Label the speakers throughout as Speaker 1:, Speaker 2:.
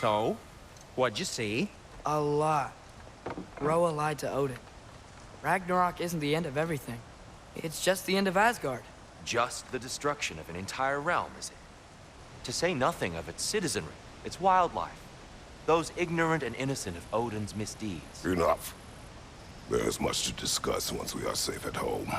Speaker 1: So, what'd you see?
Speaker 2: A lot. Roa lied to Odin. Ragnarok isn't the end of everything. It's just the end of Asgard.
Speaker 3: Just the destruction of an entire realm, is it? To say nothing of its citizenry, its wildlife. Those ignorant and innocent of Odin's misdeeds.
Speaker 4: Enough. There is much to discuss once we are safe at home.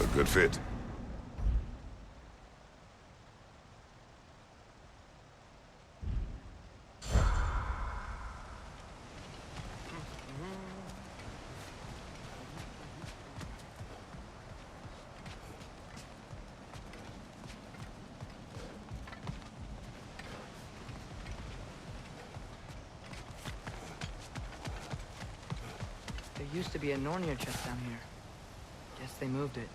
Speaker 4: A good fit.
Speaker 2: There used to be a Nornir chest down here. Guess they moved it.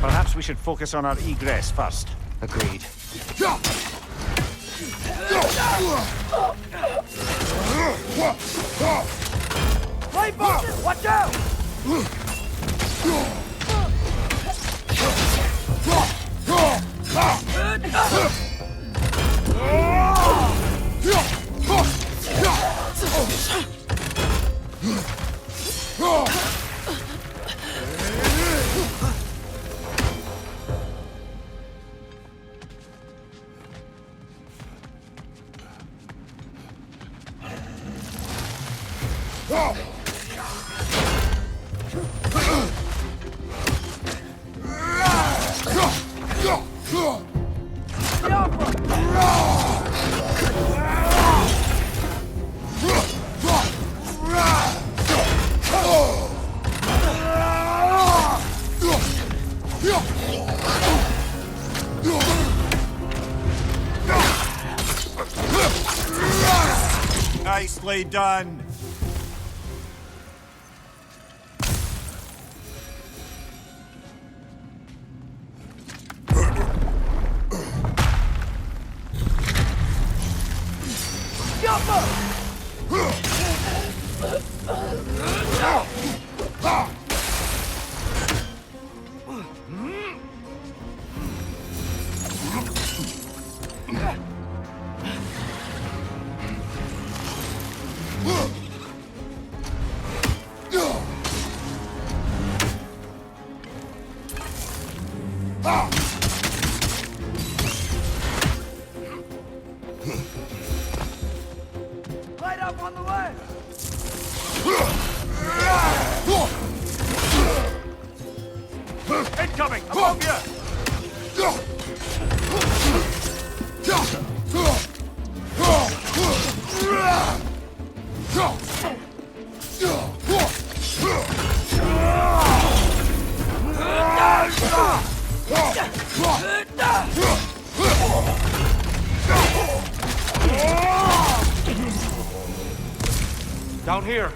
Speaker 5: Perhaps we should focus on our egress first.
Speaker 3: Agreed.
Speaker 2: Rainbow! Watch out!
Speaker 5: Nicely done.
Speaker 2: Light up on the way!
Speaker 5: Incoming! Above you!
Speaker 3: Down here.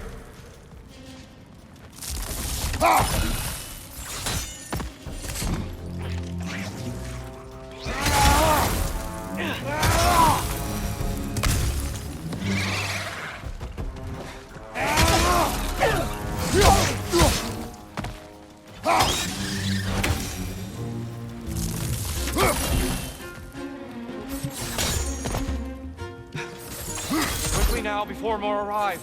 Speaker 3: Quickly now, before more arrive.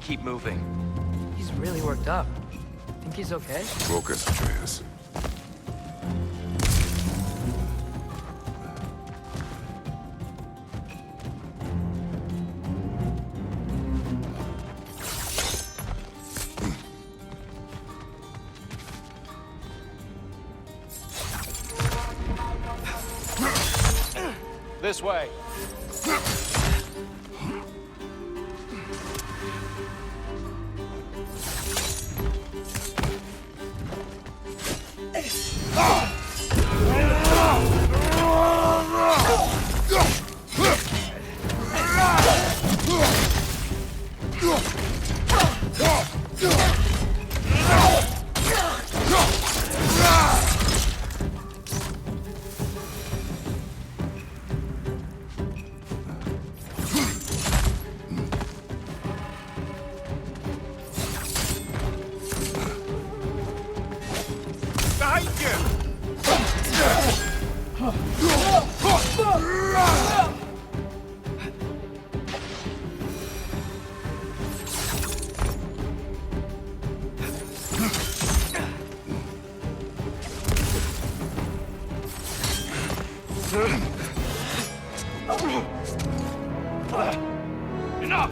Speaker 3: keep moving.
Speaker 2: He's really worked up. Think he's okay?
Speaker 4: Focus, Atreus.
Speaker 3: This way.
Speaker 5: Behind you! Enough!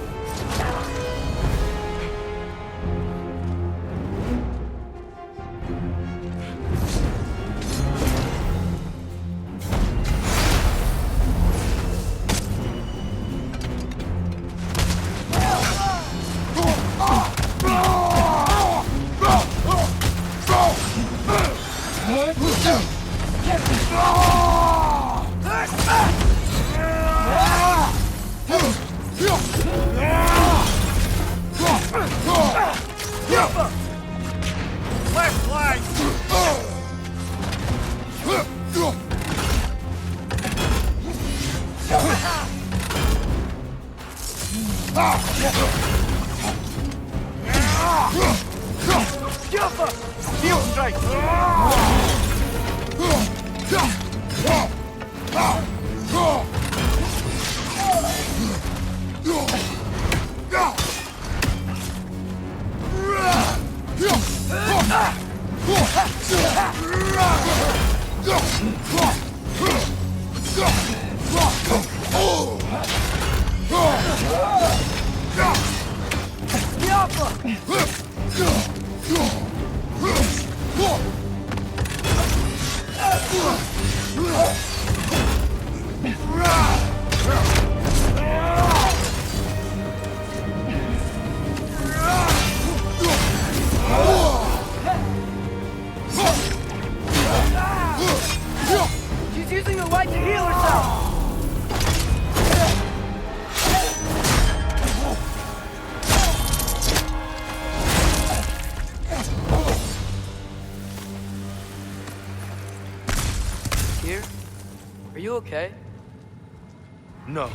Speaker 5: Left flank! Steel strike!
Speaker 2: She's using the light to heal herself! Here? Are you okay?
Speaker 3: No.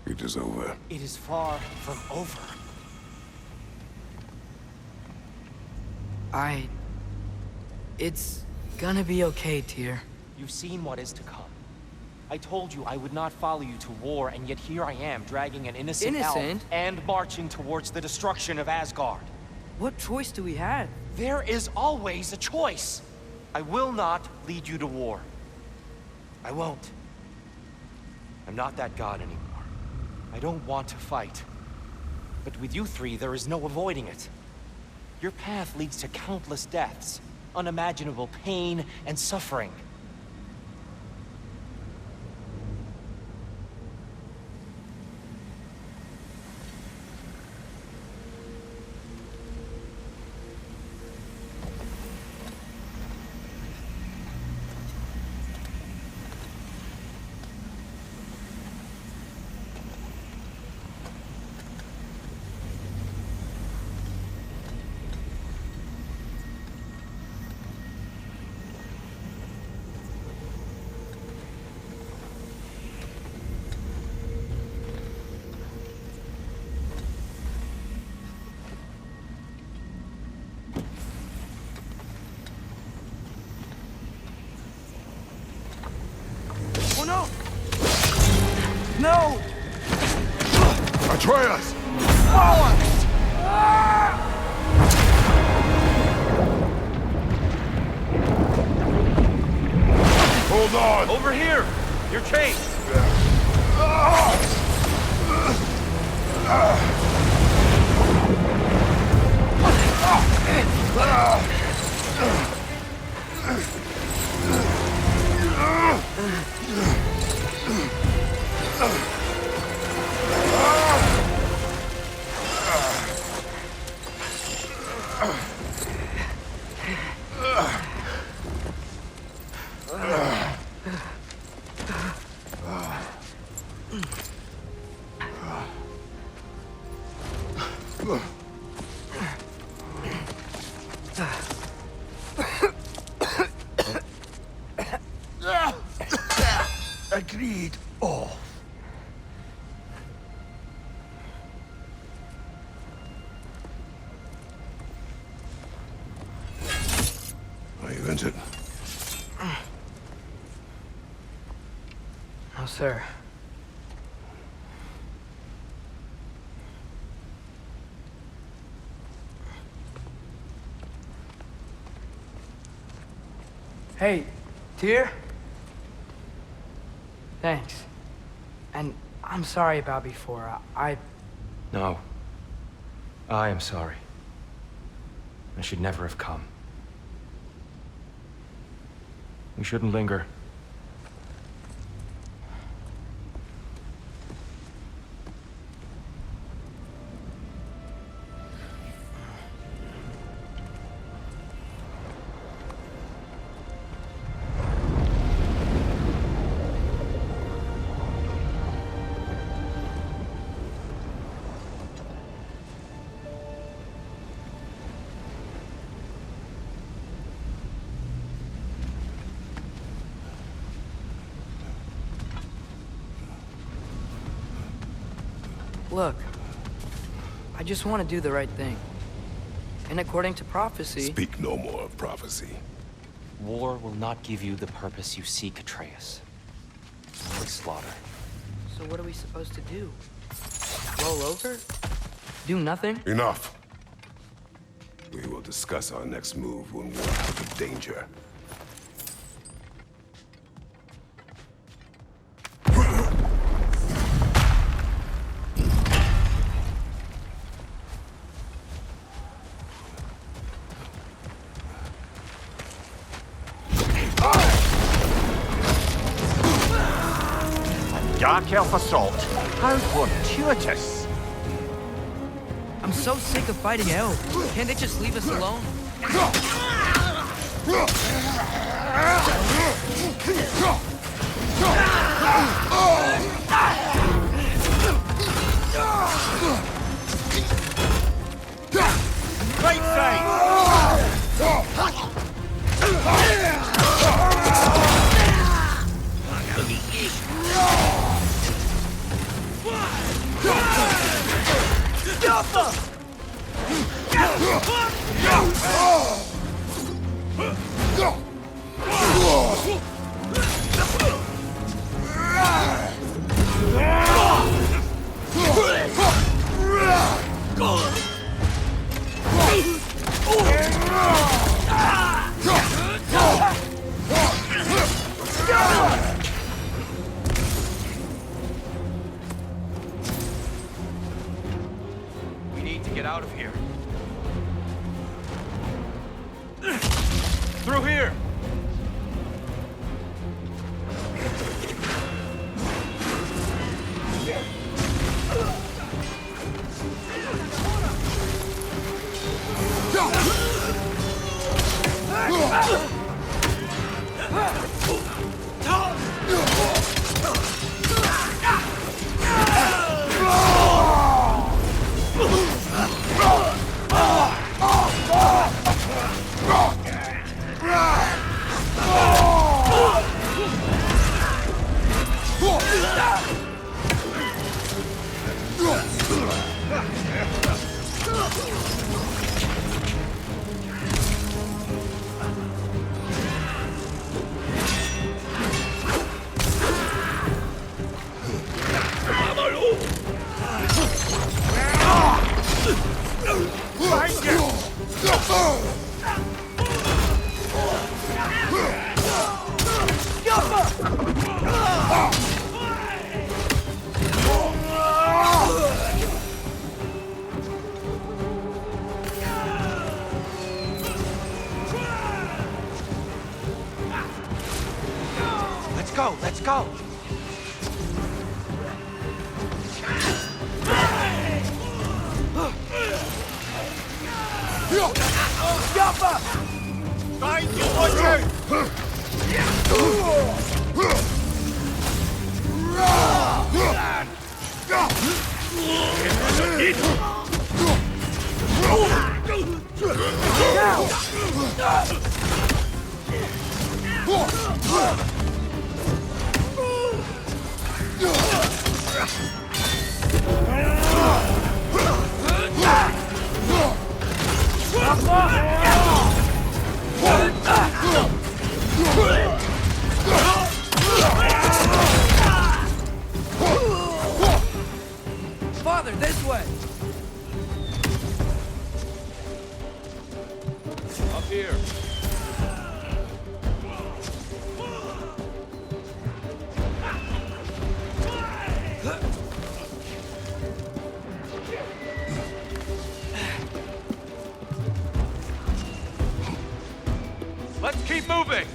Speaker 4: It is over.
Speaker 3: It is far from over.
Speaker 2: It's gonna be okay, Tyr.
Speaker 3: You've seen what is to come. I told you I would not follow you to war, and yet here I am, dragging an innocent elf
Speaker 2: Innocent?
Speaker 3: and marching towards the destruction of Asgard.
Speaker 2: What choice do we have?
Speaker 3: There is always a choice. I will not lead you to war. I won't. I'm not that god anymore. I don't want to fight. But with you three, there is no avoiding it. Your path leads to countless deaths, unimaginable pain and suffering.
Speaker 4: Atreus! Hold on!
Speaker 3: Over here! Your chains!
Speaker 4: Agreed. Oh. Are you injured?
Speaker 2: No, sir. Hey, Tyr? Thanks. And I'm sorry about before.
Speaker 3: No. I am sorry. I should never have come. We shouldn't linger.
Speaker 2: Look, I just want to do the right thing. And according to prophecy...
Speaker 4: Speak no more of prophecy.
Speaker 3: War will not give you the purpose you seek, Atreus. Only slaughter.
Speaker 2: So what are we supposed to do? Roll over? Do nothing?
Speaker 4: Enough. We will discuss our next move when we're out of danger.
Speaker 5: Dark elf assault. How fortuitous.
Speaker 2: I'm so sick of fighting elves. Can't they just leave us alone?
Speaker 5: Right side.
Speaker 3: We need to get out of here. Through here!
Speaker 4: Ah!
Speaker 3: go, let's go.
Speaker 2: Father, this way!
Speaker 6: Up here.
Speaker 3: Let's keep moving.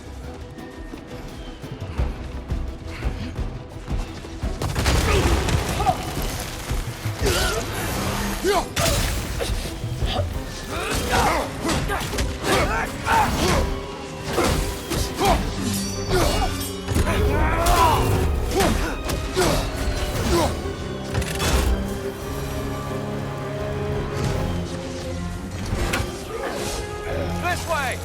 Speaker 3: This way.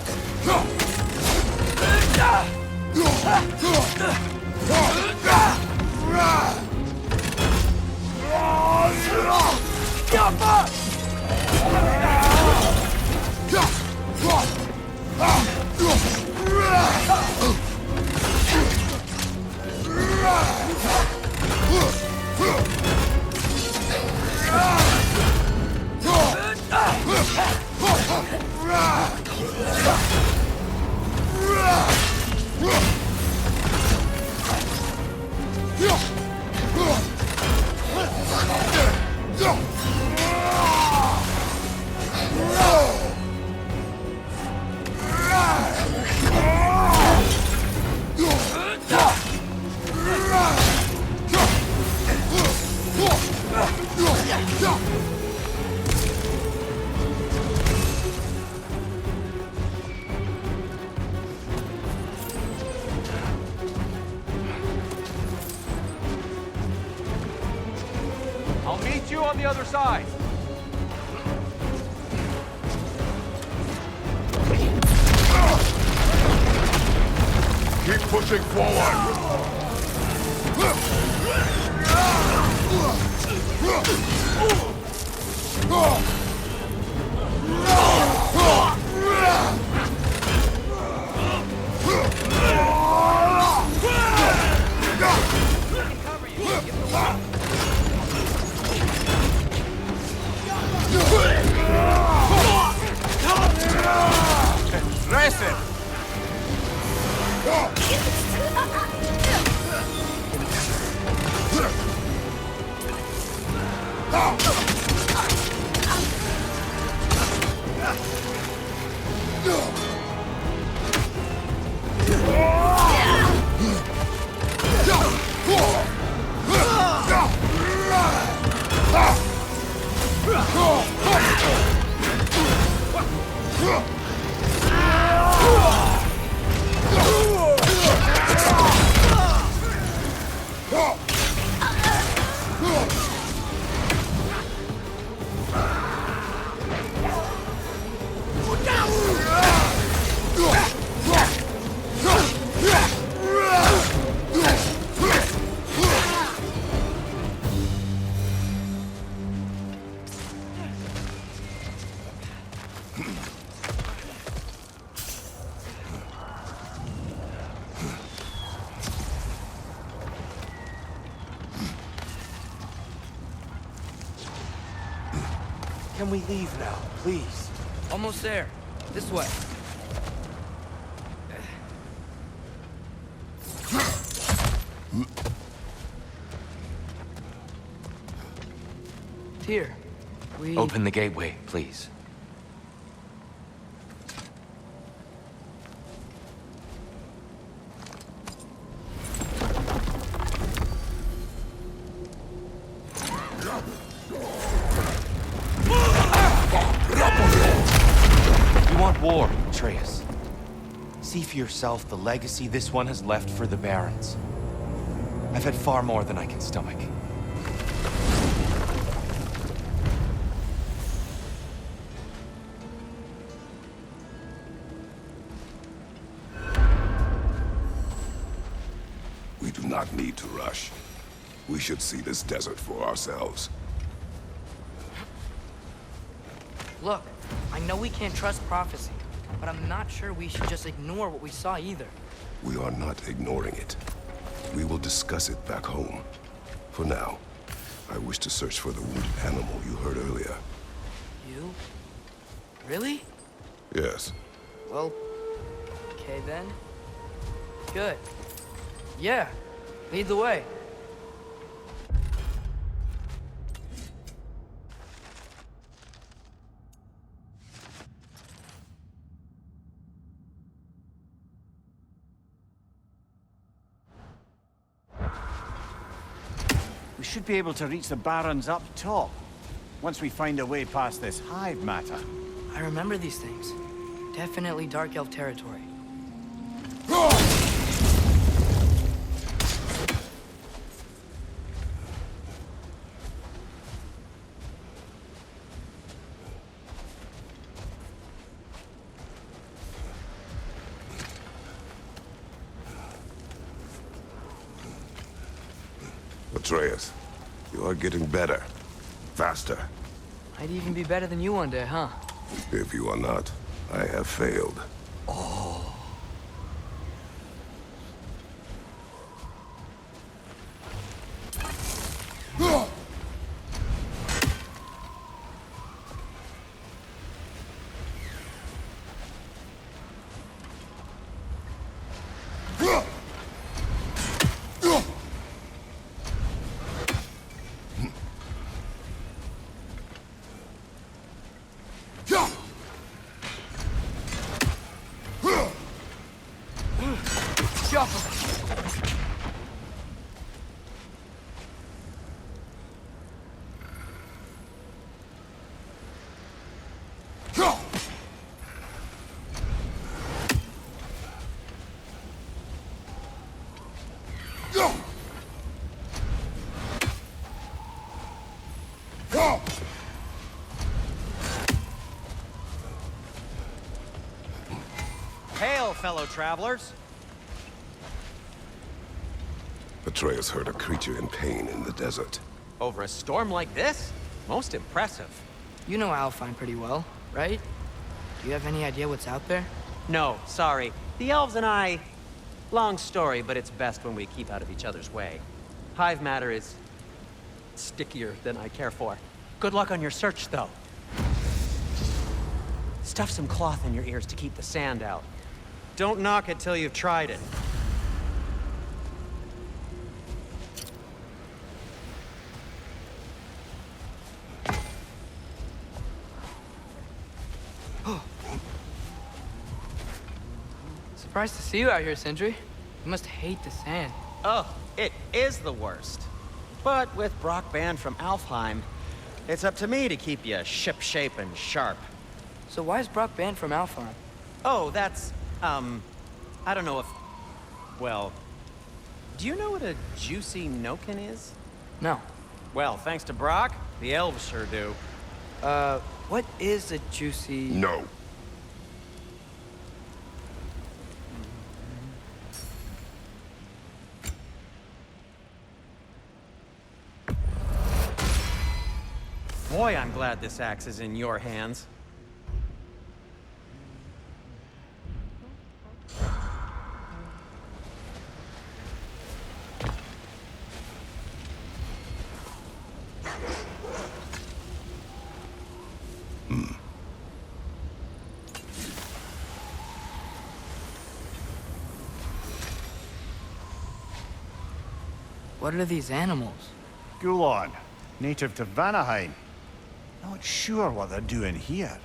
Speaker 3: I'll meet you on the other side.
Speaker 4: Keep pushing forward!
Speaker 5: Listen!
Speaker 3: Can we leave now, please?
Speaker 2: Almost there. This way. Here. We...
Speaker 3: Open the gateway, please. want war, Atreus. See for yourself the legacy this one has left for the Barons. I've had far more than I can stomach.
Speaker 4: We do not need to rush. We should see this desert for ourselves.
Speaker 2: Look, I know we can't trust prophecy, but I'm not sure we should just ignore what we saw either.
Speaker 4: We are not ignoring it. We will discuss it back home. For now, I wish to search for the wounded animal you heard earlier.
Speaker 2: You? Really?
Speaker 4: Yes.
Speaker 2: Well, okay then. Good. Yeah, lead the way.
Speaker 5: We should be able to reach the Barons up top, once we find a way past this hive matter.
Speaker 2: I remember these things. Definitely Dark Elf territory.
Speaker 4: Atreus, you are getting better. Faster.
Speaker 2: Might even be better than you one day, huh?
Speaker 4: If you are not, I have failed.
Speaker 1: Hail, fellow travelers.
Speaker 4: Atreus heard a creature in pain in the desert.
Speaker 1: Over a storm like this? Most impressive.
Speaker 2: You know Alfheim pretty well, right? Do you have any idea what's out there?
Speaker 1: No, sorry. The elves and I... Long story, but it's best when we keep out of each other's way. Hive matter is... stickier than I care for. Good luck on your search, though. Stuff some cloth in your ears to keep the sand out. Don't knock it till you've tried it.
Speaker 2: Surprised to see you out here, Sindri. You must hate the sand.
Speaker 1: Oh, it is the worst. But with Brock banned from Alfheim, it's up to me to keep you ship-shape and sharp.
Speaker 2: So why is Brock banned from Alfheim?
Speaker 1: Oh, that's, I don't know if... Well, do you know what a juicy noken is?
Speaker 2: No.
Speaker 1: Well, thanks to Brock, the elves sure do.
Speaker 2: What is a juicy...
Speaker 4: No.
Speaker 1: Boy, I'm glad this axe is in your hands.
Speaker 2: What are these animals?
Speaker 5: Gulon, native to Vanaheim. Not sure what they're doing here.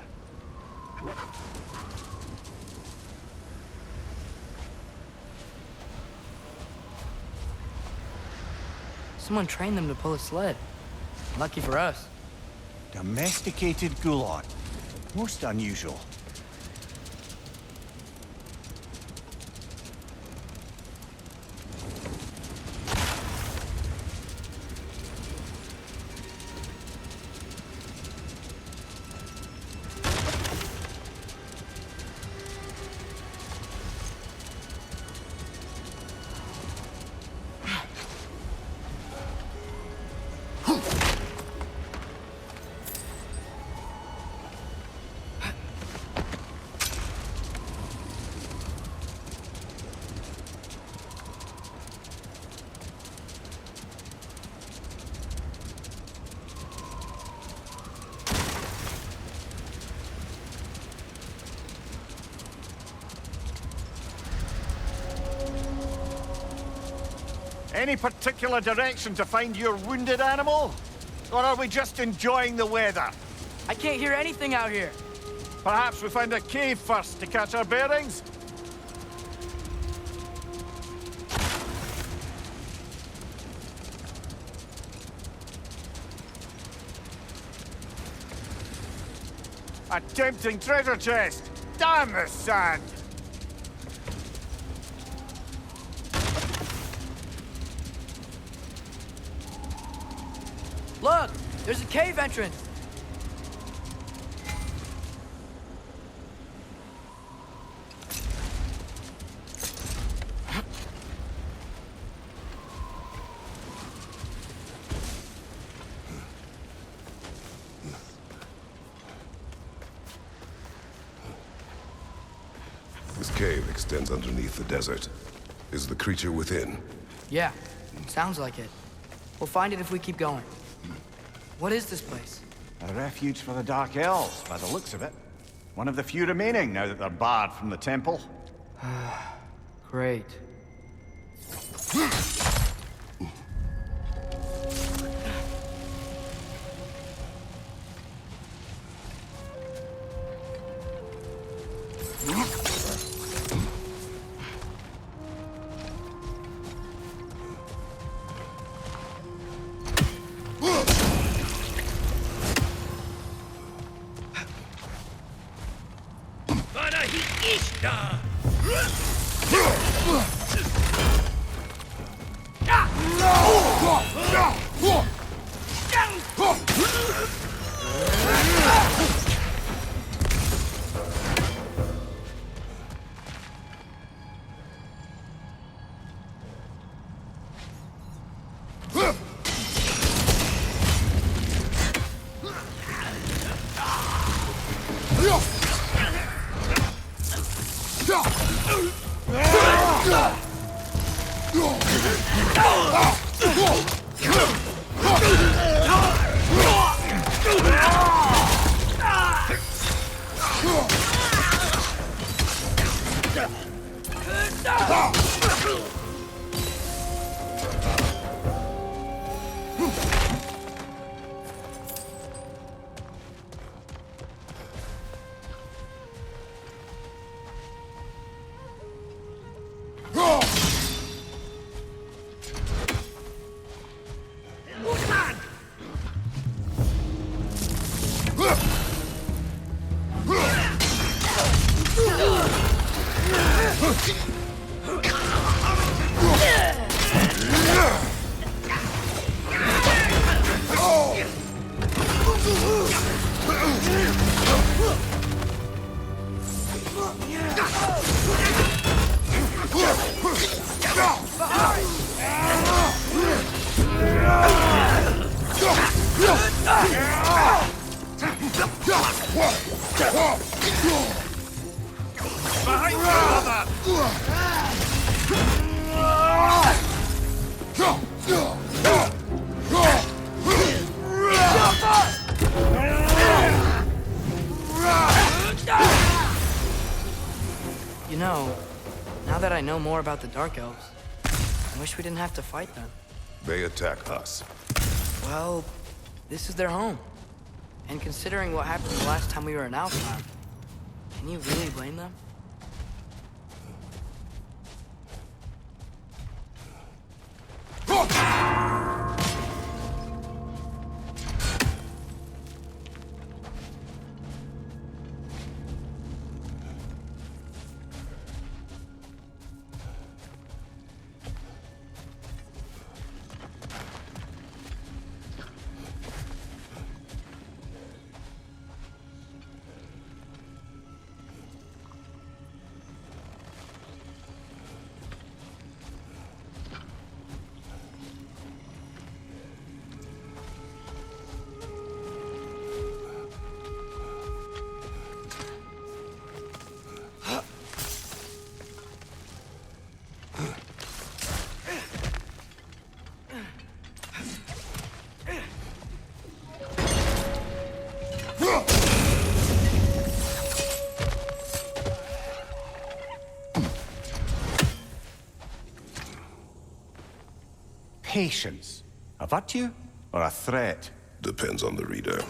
Speaker 2: Someone trained them to pull a sled. Lucky for us.
Speaker 5: Domesticated Gulon. Most unusual. Any particular direction to find your wounded animal? Or are we just enjoying the weather?
Speaker 2: I can't hear anything out here.
Speaker 5: Perhaps we find a cave first to catch our bearings? A tempting treasure chest! Damn the sand!
Speaker 2: Look! There's a cave entrance!
Speaker 4: This cave extends underneath the desert. Is the creature within?
Speaker 2: Yeah, sounds like it. We'll find it if we keep going. What is this place?
Speaker 5: A refuge for the Dark Elves, by the looks of it. One of the few remaining now that they're barred from the temple.
Speaker 2: Great. You know, now that I know more about the Dark Elves, I wish we didn't have to fight them.
Speaker 4: They attack us.
Speaker 2: Well, this is their home. And considering what happened the last time we were in Alfheim, can you really blame them?
Speaker 5: patience. A virtue or a threat?
Speaker 4: Depends on the reader.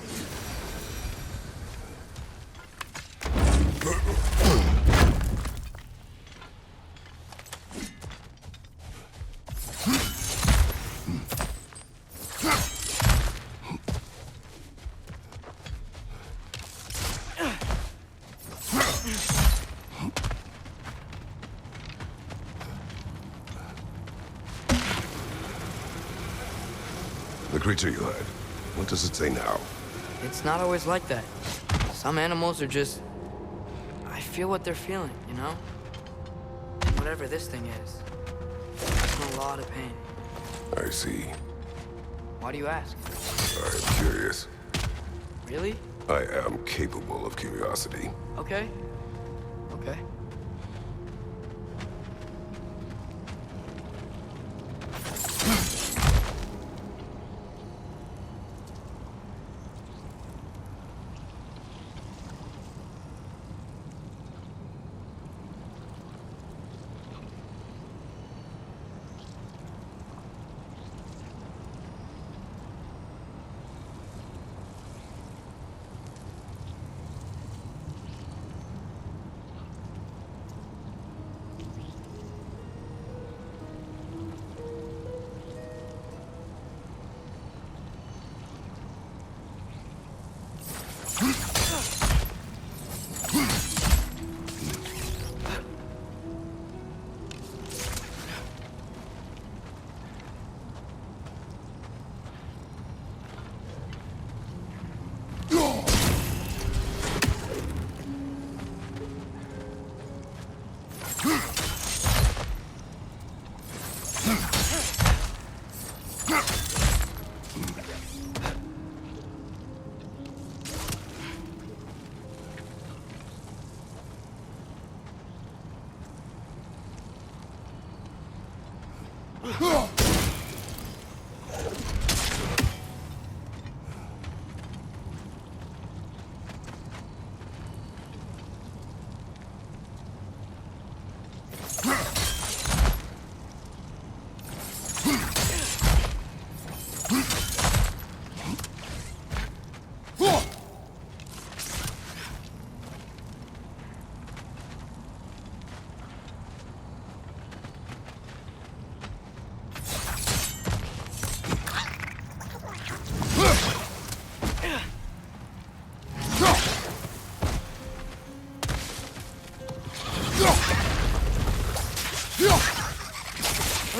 Speaker 4: The creature you had, what does it say now?
Speaker 2: It's not always like that. Some animals are just... I feel what they're feeling, you know? Whatever this thing is. It's in a lot of pain.
Speaker 4: I see.
Speaker 2: Why do you ask?
Speaker 4: I'm curious.
Speaker 2: Really?
Speaker 4: I am capable of curiosity.
Speaker 2: Okay. Okay.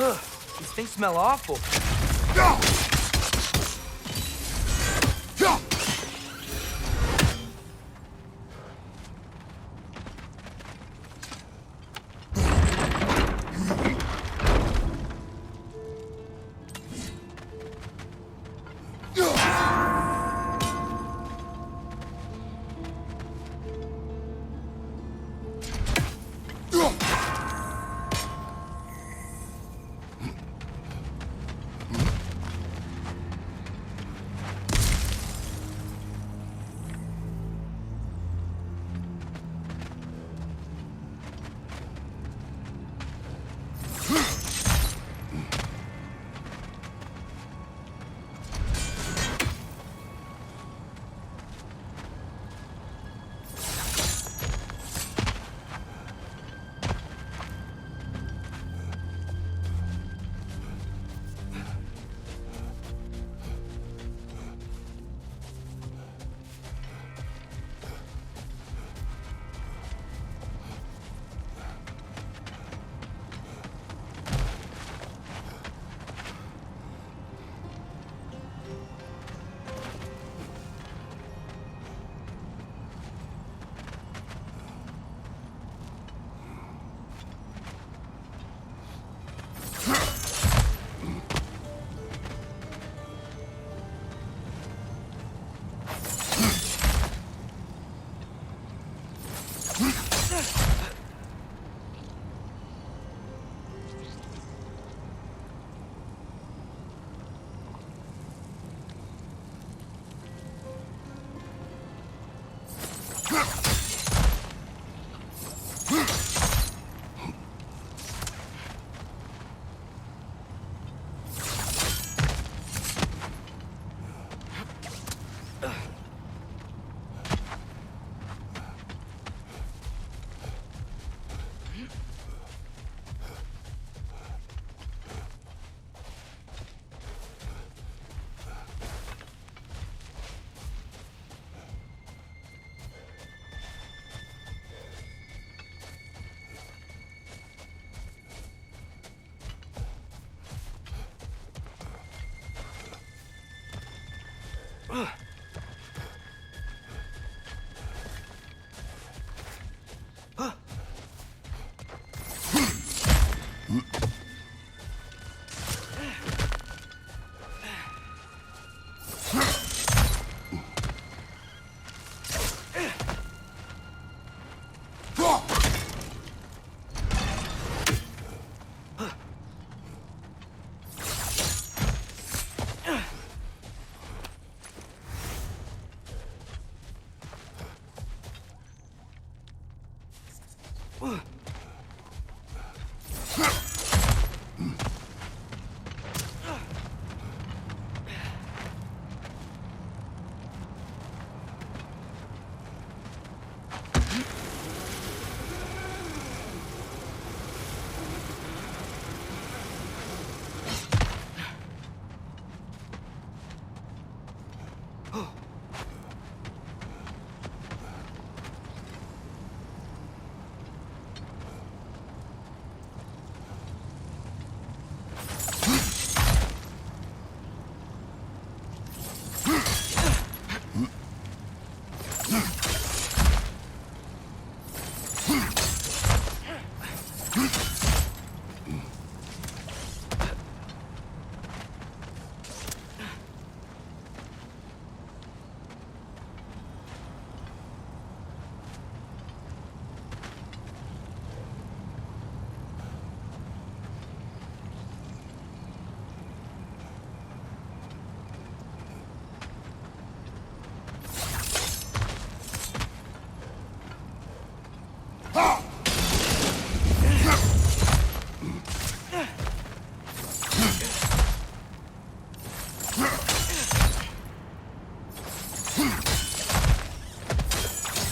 Speaker 2: Ugh, these things smell awful.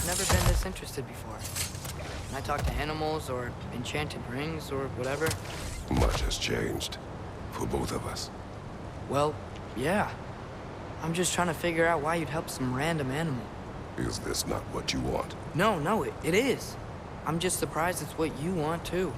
Speaker 2: Never been this interested before. When I talk to animals or enchanted rings or whatever.
Speaker 4: Much has changed. For both of us.
Speaker 2: Well, yeah. I'm just trying to figure out why you'd help some random animal.
Speaker 4: Is this not what you want?
Speaker 2: No, it is. I'm just surprised it's what you want, too.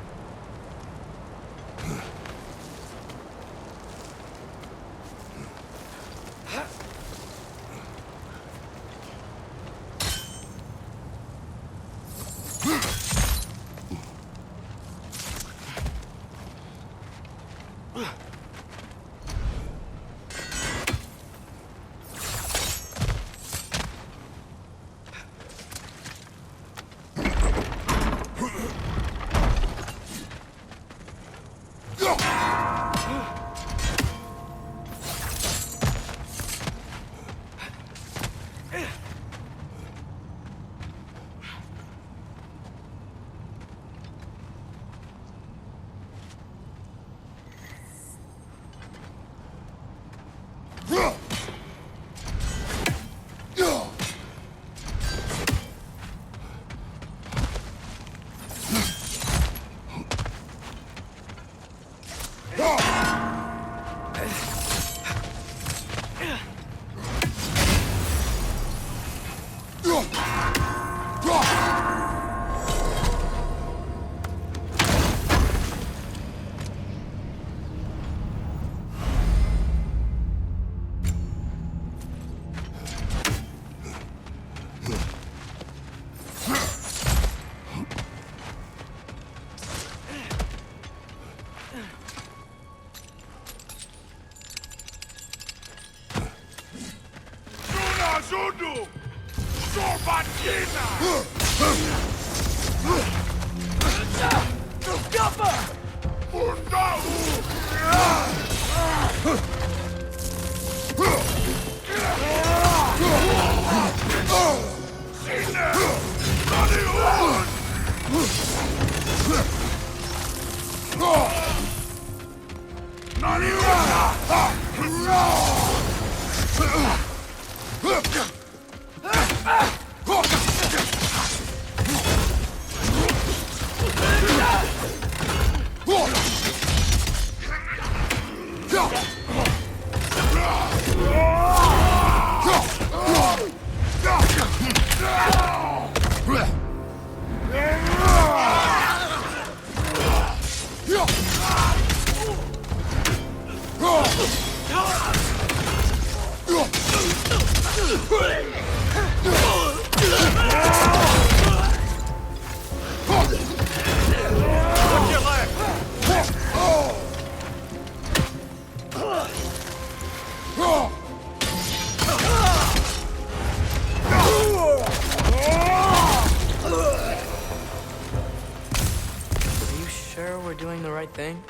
Speaker 2: thing?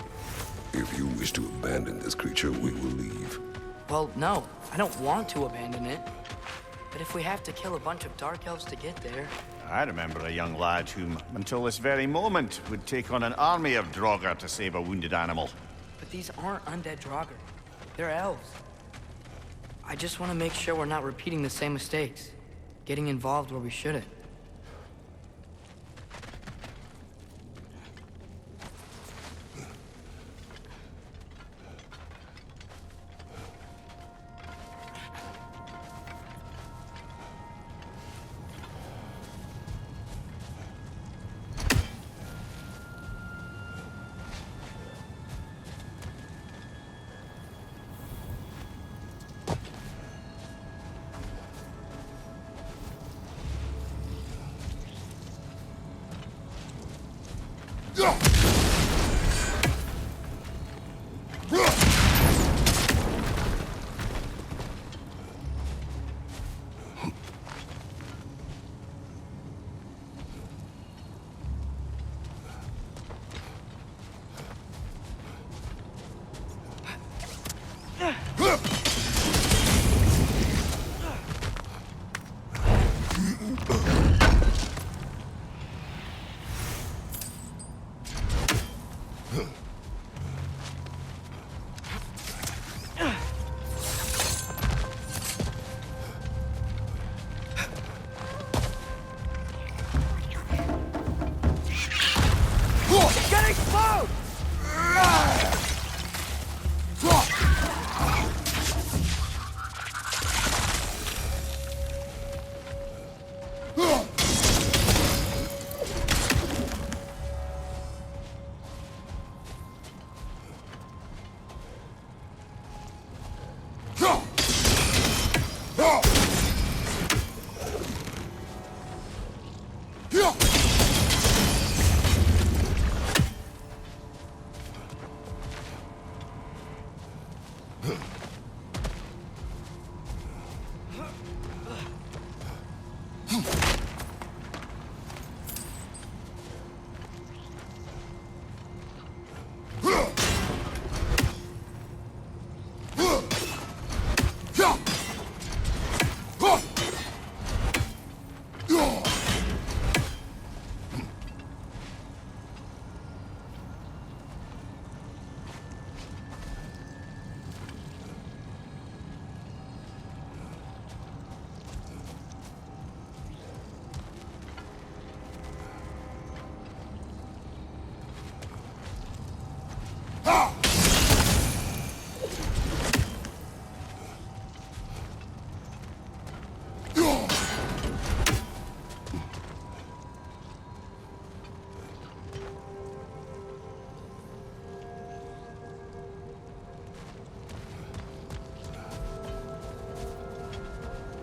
Speaker 4: If you wish to abandon this creature, we will leave.
Speaker 2: Well, no. I don't want to abandon it. But if we have to kill a bunch of Dark Elves to get there...
Speaker 5: I remember a young lad whom, until this very moment, would take on an army of Draugr to save a wounded animal.
Speaker 2: But these aren't undead Draugr. They're elves. I just want to make sure we're not repeating the same mistakes. Getting involved where we shouldn't.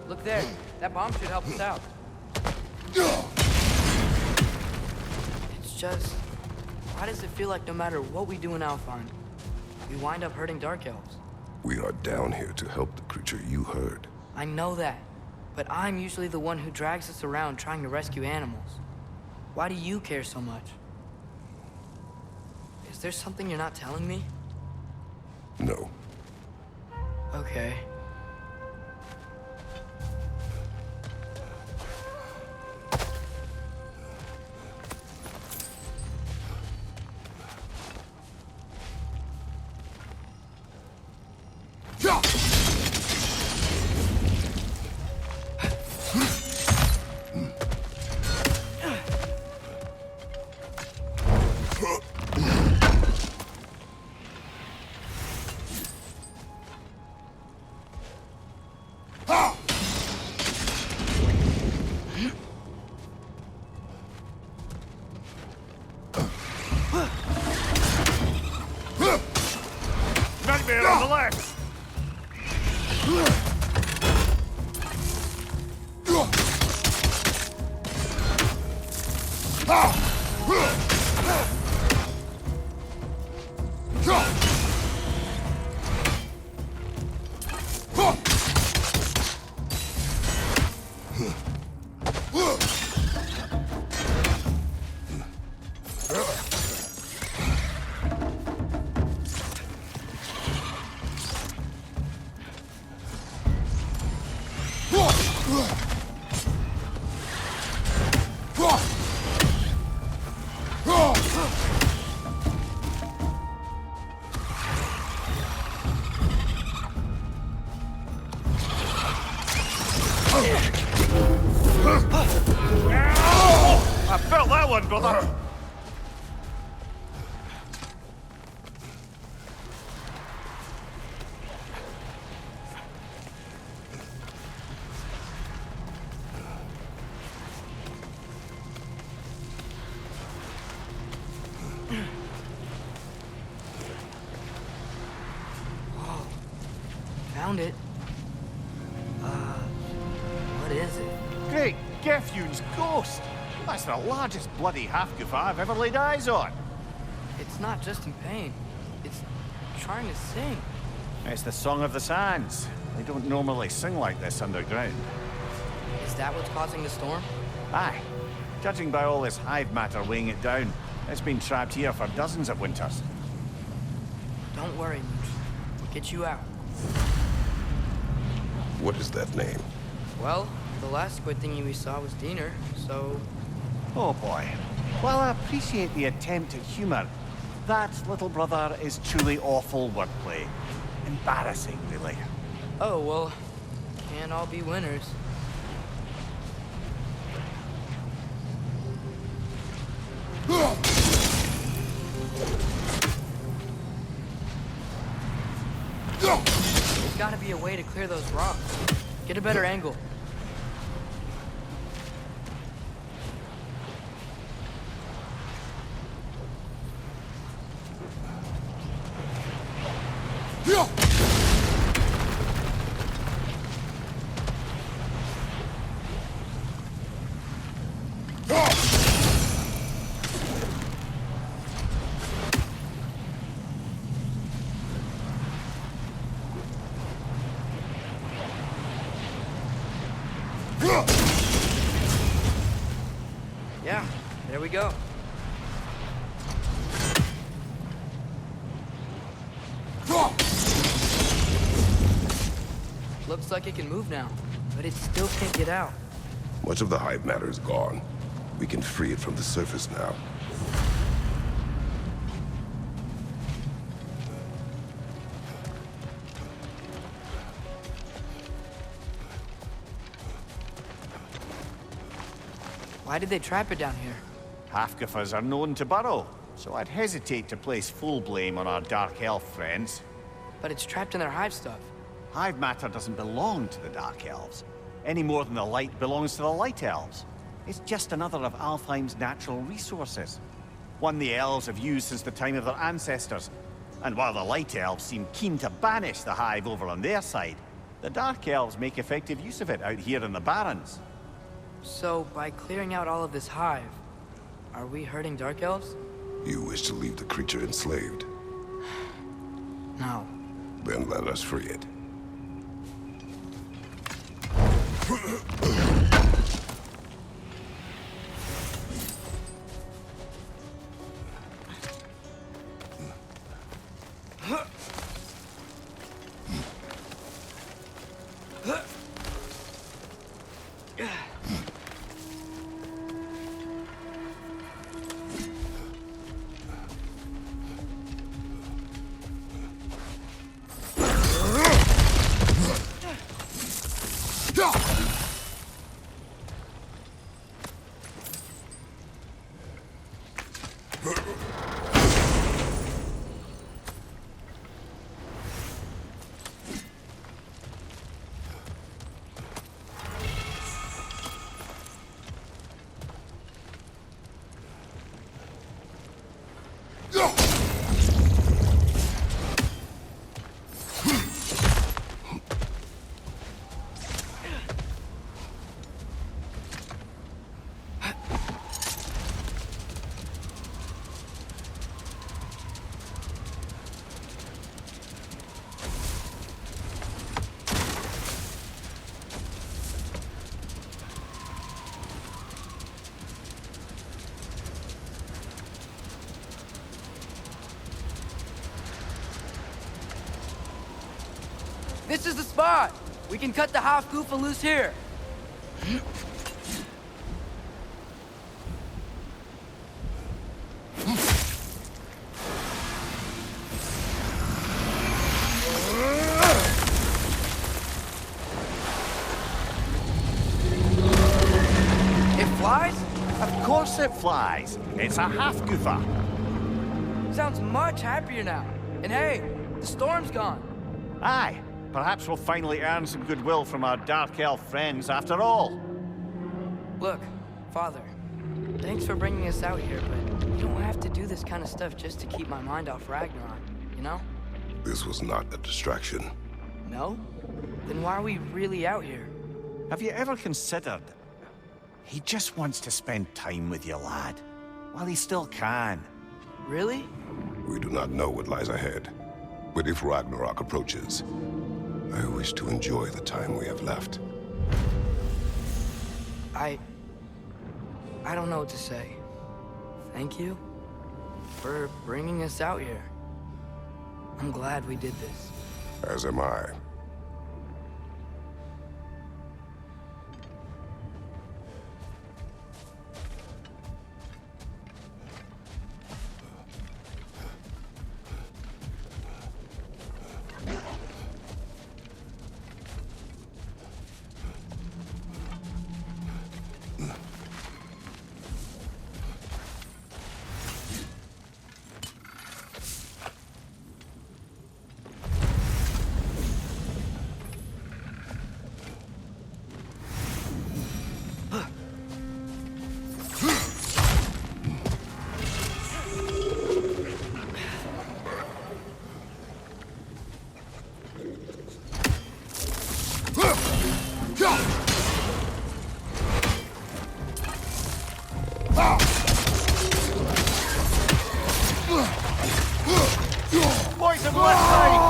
Speaker 2: Look there. That bomb should help us out. It's just... why does it feel like no matter what we do in Alfheim, we wind up hurting Dark Elves?
Speaker 4: We are down here to help the creature you heard.
Speaker 2: I know that. But I'm usually the one who drags us around trying to rescue animals. Why do you care so much? Is there something you're not telling me?
Speaker 4: No.
Speaker 2: Okay.
Speaker 5: Nightmare on the left! I felt that one, brother!
Speaker 2: Found it. What is it?
Speaker 5: Great Gefjun's ghost! That's the largest bloody half-goof I've ever laid eyes on.
Speaker 2: It's not just in pain. It's trying to sing.
Speaker 5: It's the Song of the Sands. They don't normally sing like this underground.
Speaker 2: Is that what's causing the storm?
Speaker 5: Aye. Judging by all this hive matter weighing it down, it's been trapped here for dozens of winters.
Speaker 2: Don't worry, Mooch. We'll get you out.
Speaker 4: What is that name?
Speaker 2: Well, the last squid thingy we saw was Diener, so...
Speaker 5: Oh boy. While I appreciate the attempt at humor, that, little brother, is truly awful wordplay. Embarrassing, really.
Speaker 2: Oh, well, can't all be winners. There's gotta be a way to clear those rocks. Get a better angle. Yeah, there we go. Looks like it can move now, but it still can't get out.
Speaker 4: Much of the hive matter is gone. We can free it from the surface now.
Speaker 2: Why did they trap it down here?
Speaker 5: Half-goofers are known to burrow, so I'd hesitate to place full blame on our dark elf friends.
Speaker 2: But it's trapped in their hive stuff.
Speaker 5: Hive matter doesn't belong to the Dark Elves, any more than the light belongs to the Light Elves. It's just another of Alfheim's natural resources. One the elves have used since the time of their ancestors. And while the Light Elves seem keen to banish the hive over on their side, the Dark Elves make effective use of it out here in the Barrens.
Speaker 2: So, by clearing out all of this hive, are we hurting Dark Elves?
Speaker 4: You wish to leave the creature enslaved?
Speaker 2: No.
Speaker 4: Then let us free it.
Speaker 2: This is the spot! We can cut the half-goofa loose here.
Speaker 5: Of course it flies. It's a half-goofer.
Speaker 2: Sounds much happier now. And hey, the storm's gone.
Speaker 5: Aye, perhaps we'll finally earn some goodwill from our Dark Elf friends after all.
Speaker 2: Look, Father, thanks for bringing us out here, but you don't have to do this kind of stuff just to keep my mind off Ragnarok, you know?
Speaker 4: This was not a distraction.
Speaker 2: No? Then why are we really out here?
Speaker 5: Have you ever considered... He just wants to spend time with you, lad. While he still can.
Speaker 2: Really?
Speaker 4: We do not know what lies ahead. But if Ragnarok approaches, I wish to enjoy the time we have left.
Speaker 2: I don't know what to say. Thank you for bringing us out here. I'm glad we did this.
Speaker 4: As am I.
Speaker 5: Boys of left side!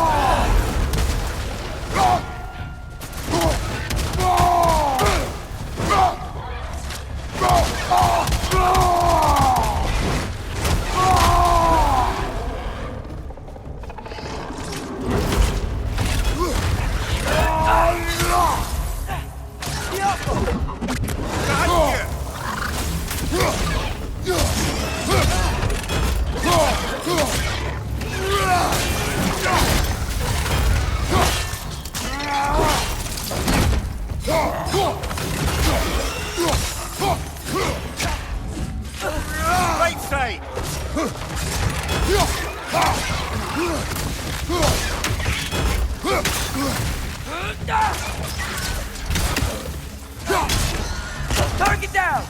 Speaker 5: Right side!
Speaker 2: Target down!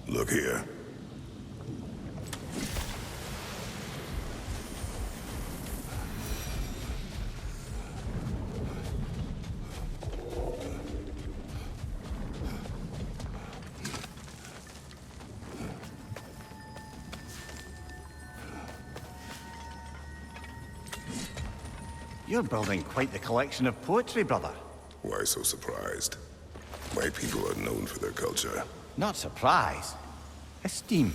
Speaker 4: Look here.
Speaker 5: You're building quite the collection of poetry, brother.
Speaker 4: Why so surprised? My people are known for their culture.
Speaker 5: Not surprise. Esteem.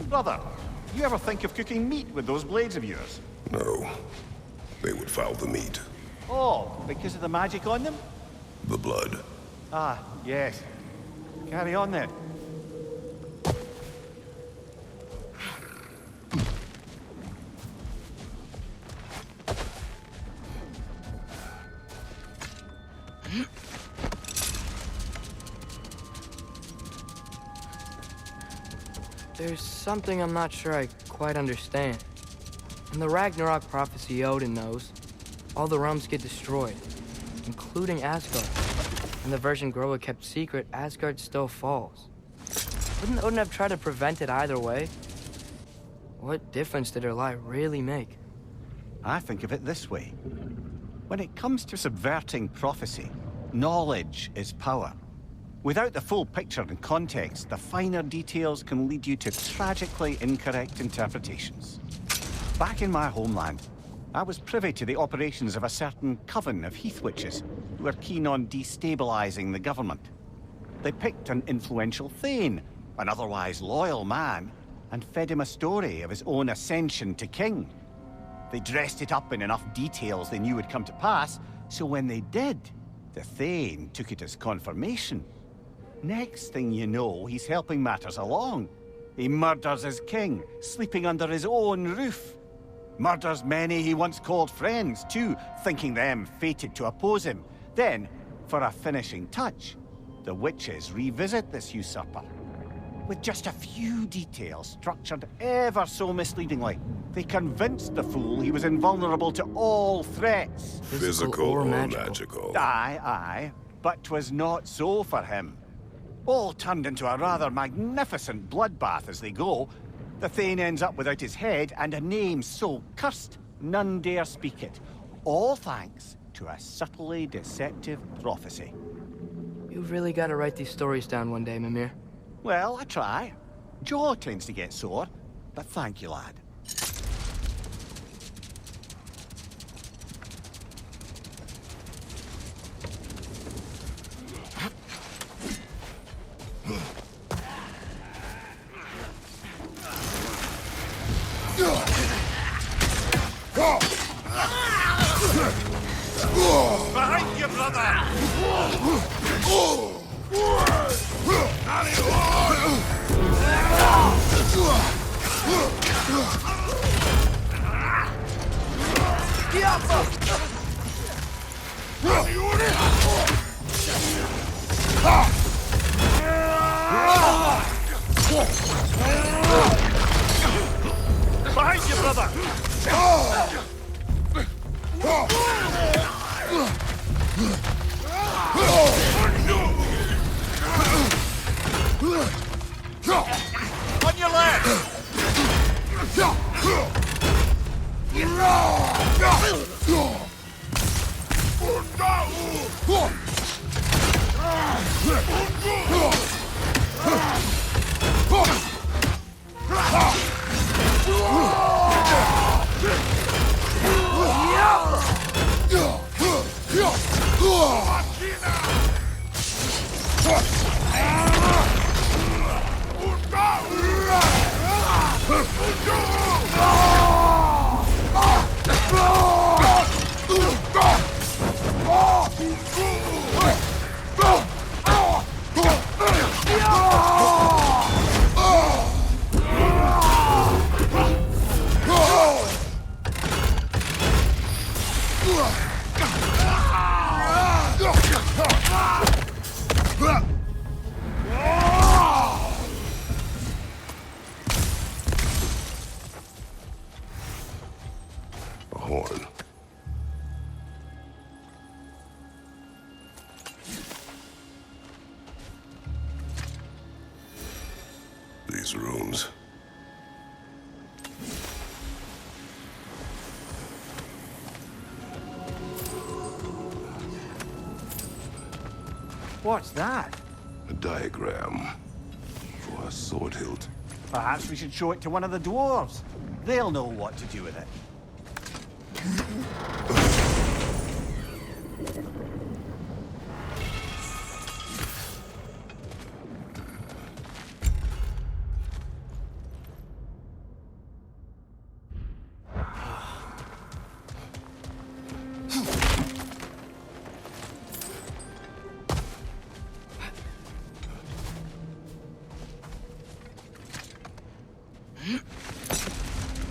Speaker 5: Brother, you ever think of cooking meat with those blades of yours?
Speaker 4: No. They would foul the meat.
Speaker 5: Oh, because of the magic on them?
Speaker 4: The blood.
Speaker 5: Ah, yes. Carry on then.
Speaker 2: There's something I'm not sure I quite understand. In the Ragnarok prophecy Odin knows, all the realms get destroyed, including Asgard. In the version Groa kept secret, Asgard still falls. Wouldn't Odin have tried to prevent it either way? What difference did her lie really make?
Speaker 5: I think of it this way. When it comes to subverting prophecy, knowledge is power. Without the full picture and context, the finer details can lead you to tragically incorrect interpretations. Back in my homeland, I was privy to the operations of a certain coven of heath witches who were keen on destabilizing the government. They picked an influential Thane, an otherwise loyal man, and fed him a story of his own ascension to king. They dressed it up in enough details they knew would come to pass, so when they did, the Thane took it as confirmation. Next thing you know, he's helping matters along. He murders his king, sleeping under his own roof. Murders many he once called friends, too, thinking them fated to oppose him. Then, for a finishing touch, the witches revisit this usurper. With just a few details structured ever so misleadingly, they convinced the fool he was invulnerable to all threats.
Speaker 4: Physical or magical?
Speaker 5: Aye, but 'twas not so for him. All turned into a rather magnificent bloodbath as they go. The Thane ends up without his head and a name so cursed none dare speak it. All thanks to a subtly deceptive prophecy.
Speaker 2: You've really got to write these stories down one day, Mimir.
Speaker 5: Well, I try. Jaw tends to get sore, but thank you, lad.
Speaker 3: Behind you, brother! Behind you, brother! On your left!
Speaker 4: A horn. These runes.
Speaker 5: What's that?
Speaker 4: A diagram for a sword hilt.
Speaker 5: Perhaps we should show it to one of the dwarves. They'll know what to do with it.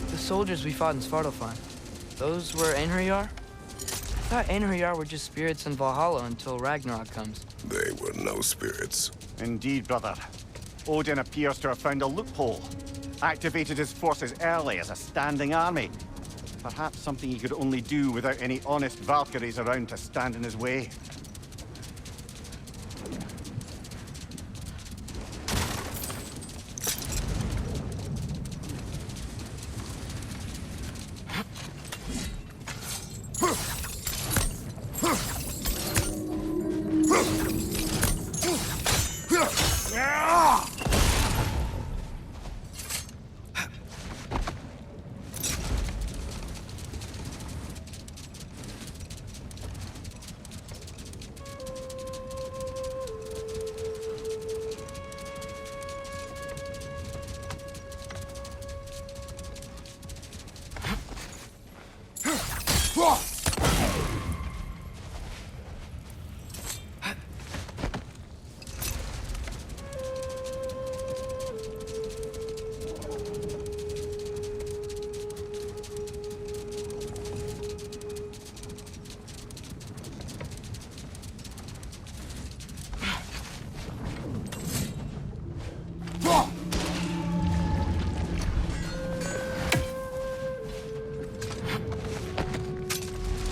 Speaker 2: The soldiers we fought in Svartalfheim, those were Einherjar? I thought Einherjar were just spirits in Valhalla until Ragnarok comes.
Speaker 4: They were no spirits.
Speaker 5: Indeed, brother. Odin appears to have found a loophole. Activated his forces early as a standing army. Perhaps something he could only do without any honest Valkyries around to stand in his way.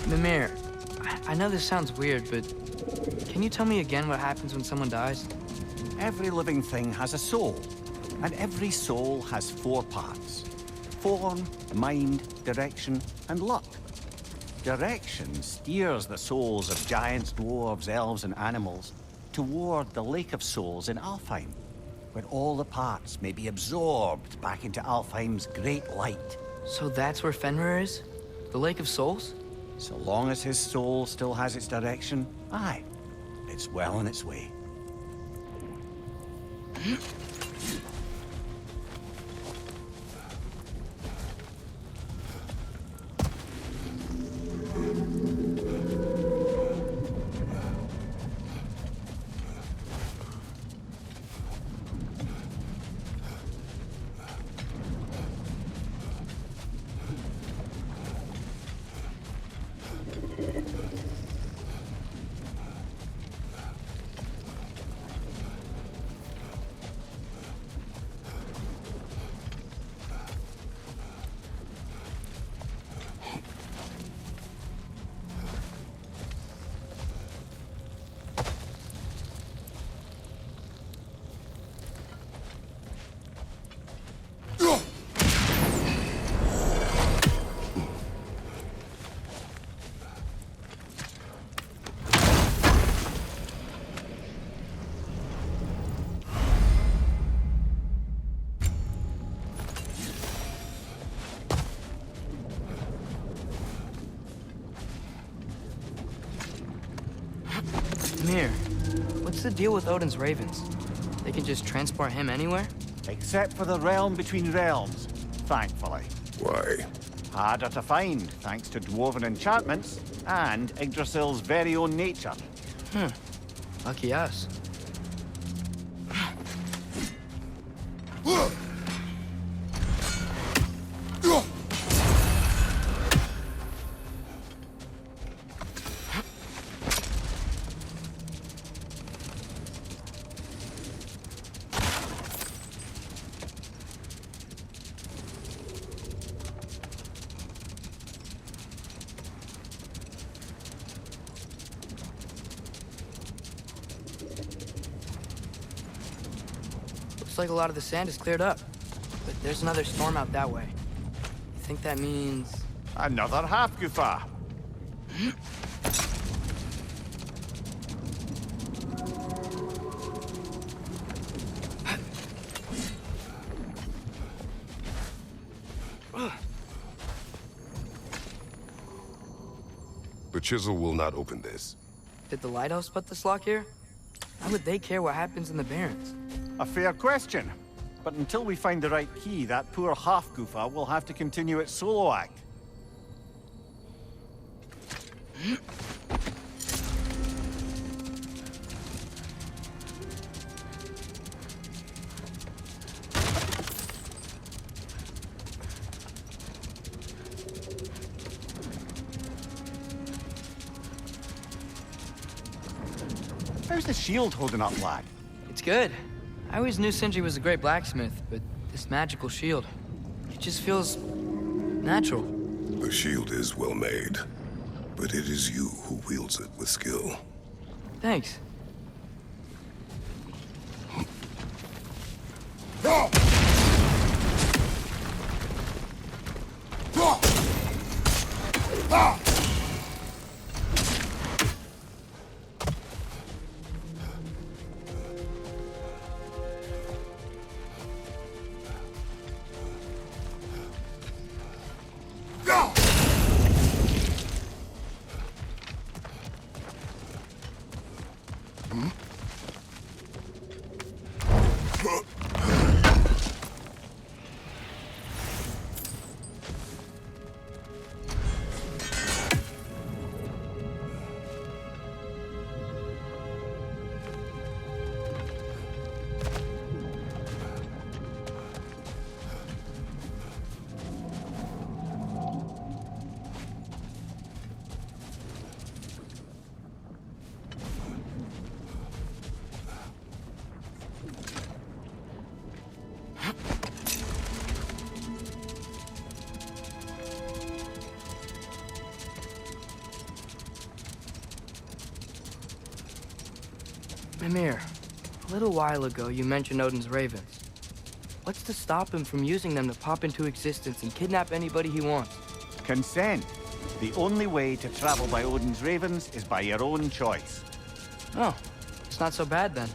Speaker 2: Mimir, I know this sounds weird, but can you tell me again what happens when someone dies?
Speaker 5: Every living thing has a soul, and every soul has 4 parts. Form, mind, direction, and luck. Direction steers the souls of giants, dwarves, elves, and animals toward the Lake of Souls in Alfheim, where all the parts may be absorbed back into Alfheim's great light.
Speaker 2: So that's where Fenrir is? The Lake of Souls?
Speaker 5: So long as his soul still has its direction, aye, it's well on its way.
Speaker 2: Mimir, what's the deal with Odin's ravens? They can just transport him anywhere?
Speaker 5: Except for the realm between realms, thankfully.
Speaker 4: Why?
Speaker 5: Harder to find, thanks to dwarven enchantments and Yggdrasil's very own nature.
Speaker 2: Lucky us. Looks like a lot of the sand is cleared up, but there's another storm out that way. You think that means...
Speaker 5: Another half-goofa.
Speaker 4: The chisel will not open this.
Speaker 2: Did the lighthouse put this lock here? Why would they care what happens in the Barrens?
Speaker 5: A fair question. But until we find the right key, that poor half-goofa will have to continue its solo act. How's the shield holding up, lad?
Speaker 2: It's good. I always knew Sindri was a great blacksmith, but this magical shield, it just feels natural.
Speaker 4: The shield is well made, but it is you who wields it with skill.
Speaker 2: Thanks. Mimir, a little while ago you mentioned Odin's ravens. What's to stop him from using them to pop into existence and kidnap anybody he wants?
Speaker 5: Consent. The only way to travel by Odin's ravens is by your own choice.
Speaker 2: Oh, it's not so bad then.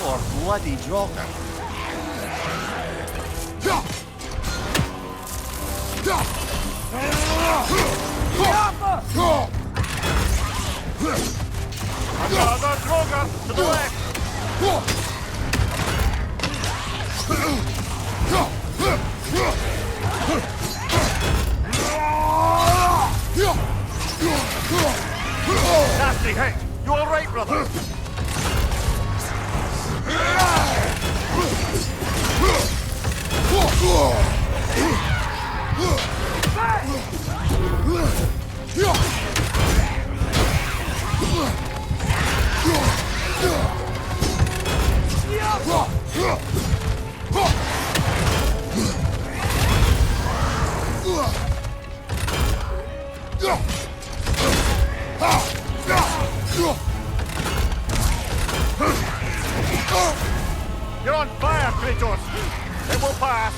Speaker 5: More bloody Draugr. Another Draugr to the left! Nasty hit! You all right, brother? You're on fire, Kratos! It will pass!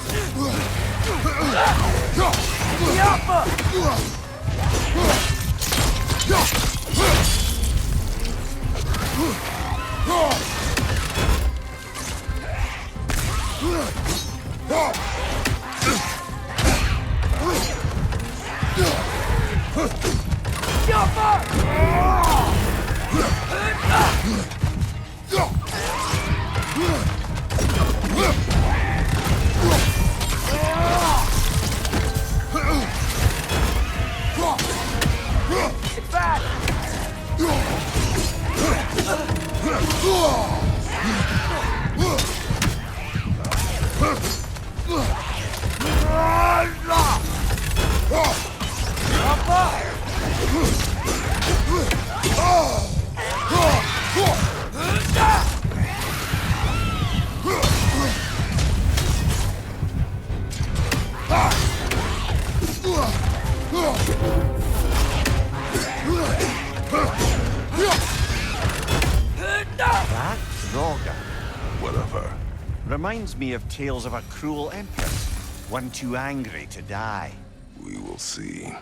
Speaker 5: That Draugr.
Speaker 4: Whatever.
Speaker 5: Reminds me of tales of a cruel empress, one too angry to die.
Speaker 4: We will see.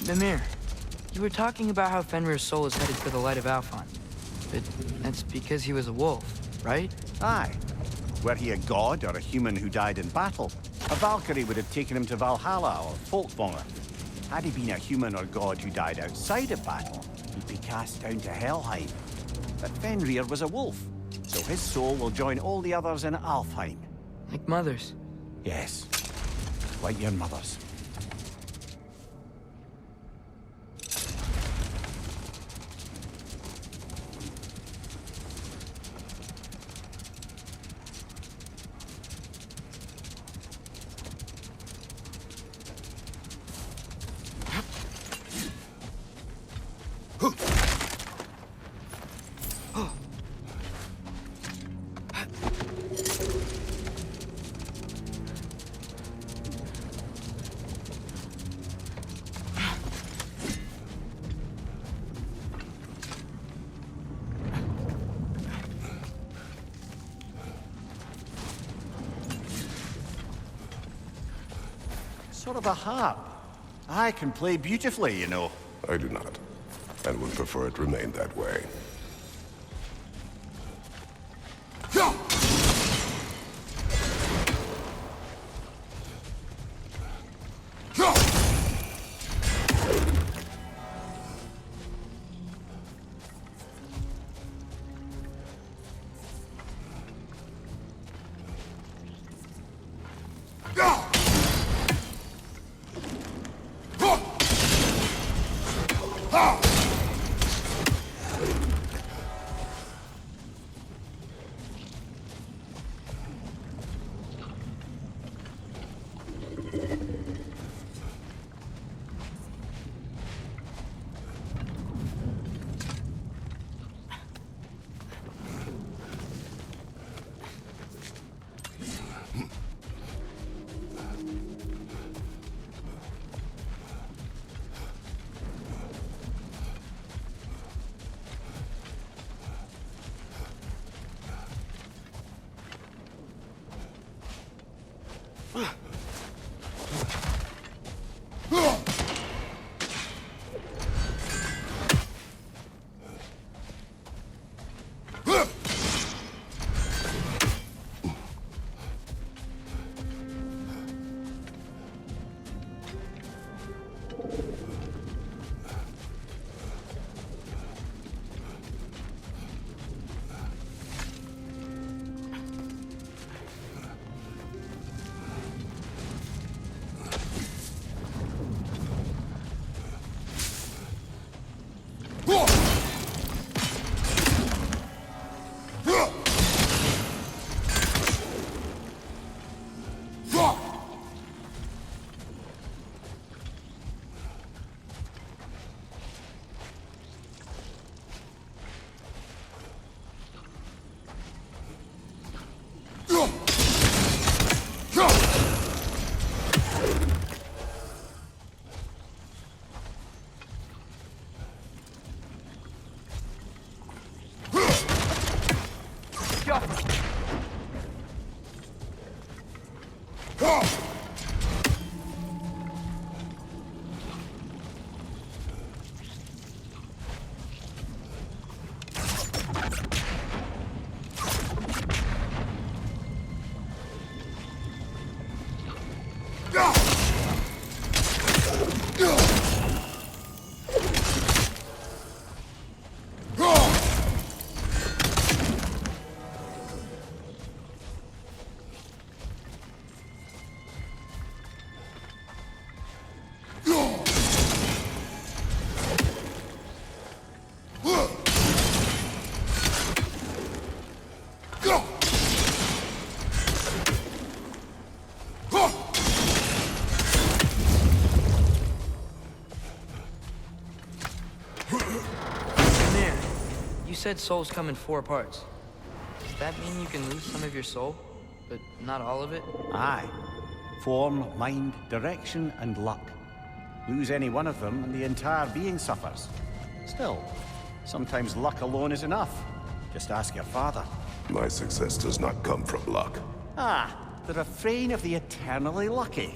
Speaker 2: Mimir, you were talking about how Fenrir's soul is headed for the light of Alfheim. But that's because he was a wolf, right?
Speaker 5: Aye. Were he a god or a human who died in battle, a Valkyrie would have taken him to Valhalla or Folkvanger. Had he been a human or god who died outside of battle, he'd be cast down to Helheim. that Fenrir was a wolf, so his soul will join all the others in Alfheim.
Speaker 2: Like mothers.
Speaker 5: Yes, like your mother's. Sort of a harp. I can play beautifully, you know.
Speaker 4: I do not, and would prefer it remain that way.
Speaker 2: You said souls come in 4 parts. Does that mean you can lose some of your soul, but not all of it?
Speaker 5: Aye. Form, mind, direction, and luck. Lose any one of them, and the entire being suffers. Still, sometimes luck alone is enough. Just ask your father.
Speaker 4: My success does not come from luck.
Speaker 5: Ah, the refrain of the eternally lucky.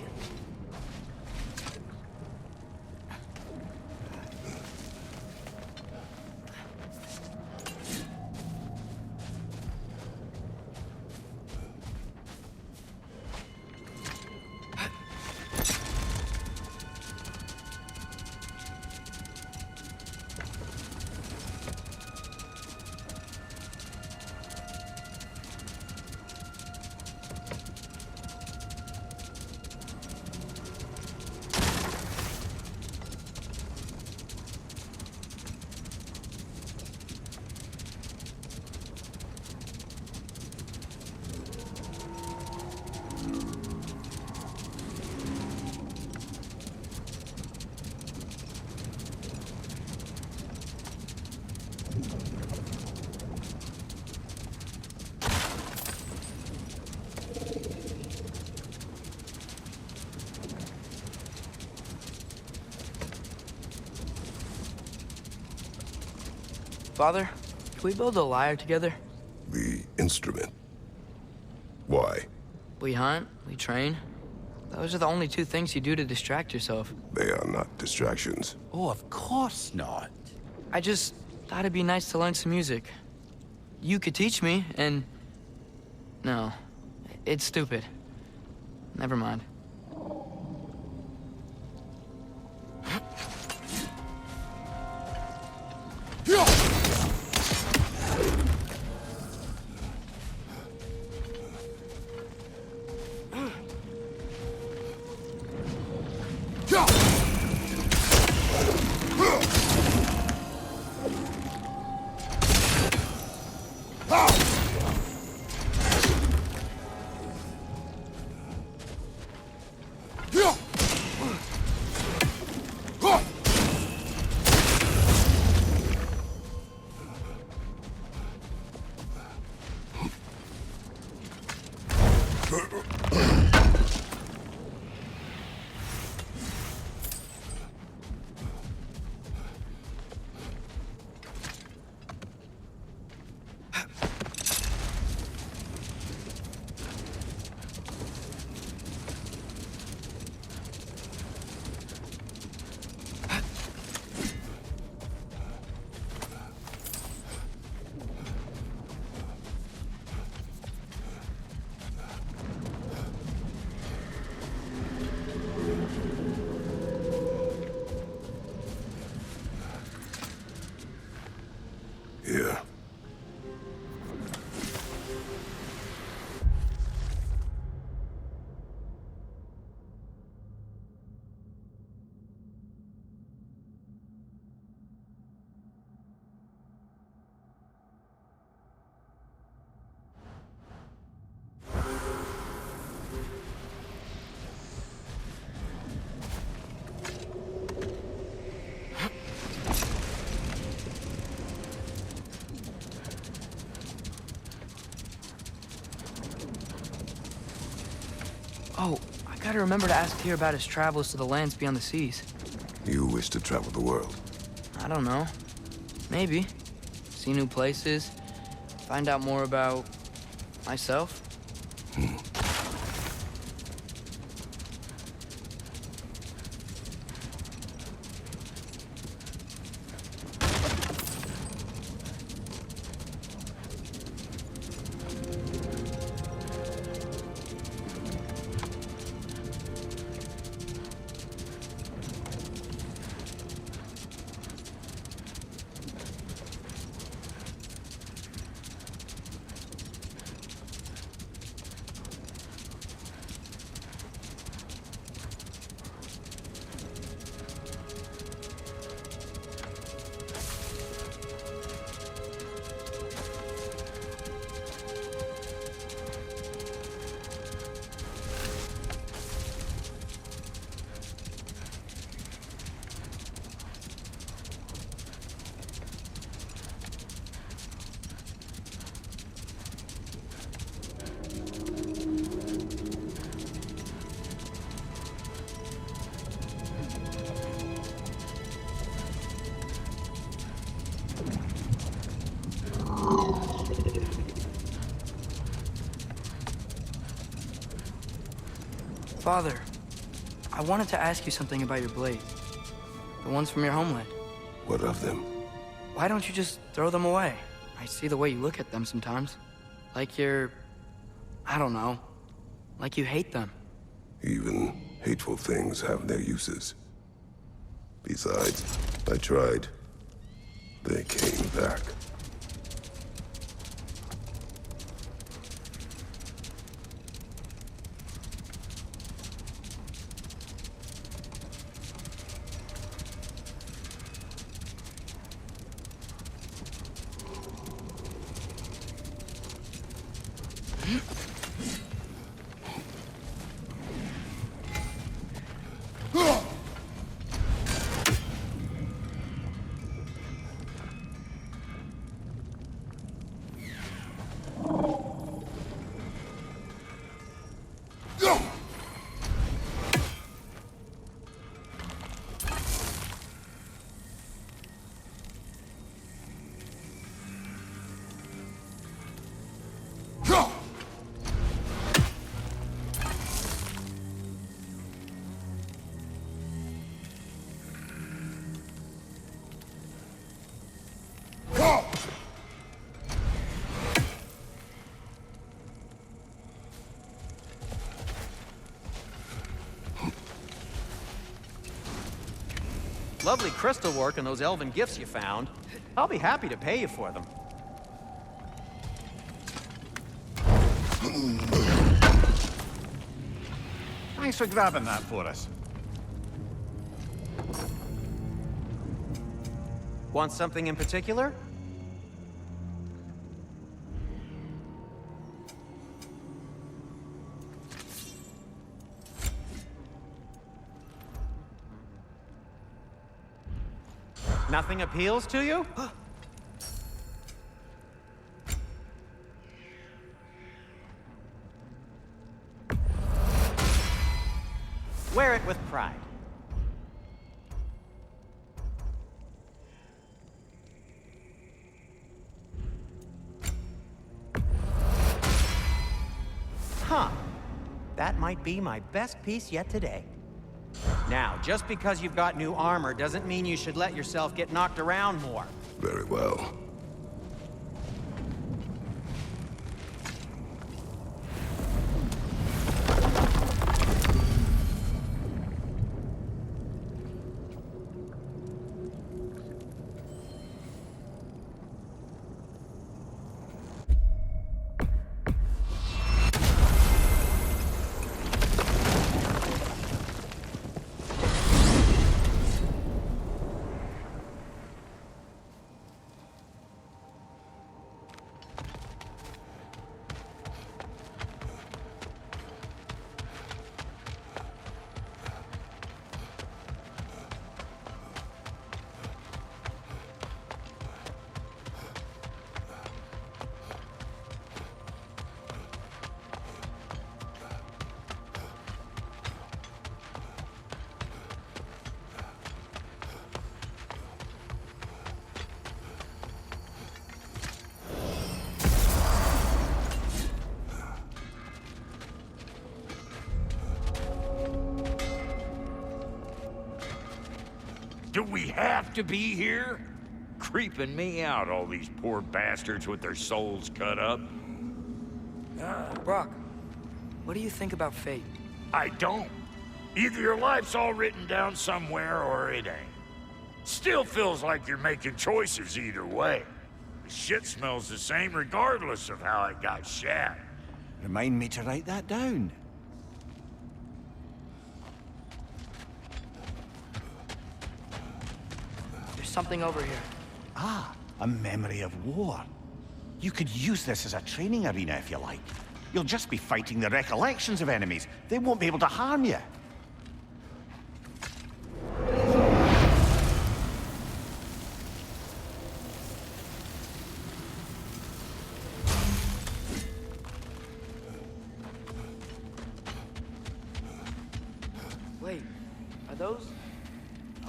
Speaker 2: Father, can we build a lyre together?
Speaker 4: The instrument. Why?
Speaker 2: We hunt, we train. Those are the only two things you do to distract yourself.
Speaker 4: They are not distractions.
Speaker 5: Oh, of course not.
Speaker 2: I just thought it'd be nice to learn some music. You could teach me, and... No, it's stupid. Never mind.
Speaker 4: Here.
Speaker 2: Oh, I gotta remember to ask Tyr about his travels to the lands beyond the seas.
Speaker 4: You wish to travel the world.
Speaker 2: I don't know. Maybe. See new places. Find out more about... myself. Father, I wanted to ask you something about your blade. The ones from your homeland.
Speaker 4: What of them?
Speaker 2: Why don't you just throw them away? I see the way you look at them sometimes. Like you're... I don't know. Like you hate them.
Speaker 4: Even hateful things have their uses. Besides, I tried. They came back.
Speaker 1: Lovely crystal work and those elven gifts you found. I'll be happy to pay you for them.
Speaker 5: Thanks for grabbing that for us.
Speaker 1: Want something in particular? Nothing appeals to you? Wear it with pride. Huh. That might be my best piece yet today. Now, just because you've got new armor doesn't mean you should let yourself get knocked around more.
Speaker 4: Very well.
Speaker 6: Do we have to be here? Creeping me out, all these poor bastards with their souls cut up.
Speaker 2: Brock, what do you think about fate?
Speaker 6: I don't. Either your life's all written down somewhere or it ain't. Still feels like you're making choices either way. The shit smells the same regardless of how it got shat.
Speaker 5: Remind me to write that down.
Speaker 2: There's something over here.
Speaker 5: Ah, a memory of war. You could use this as a training arena if you like. You'll just be fighting the recollections of enemies. They won't be able to harm you.
Speaker 2: Wait, are those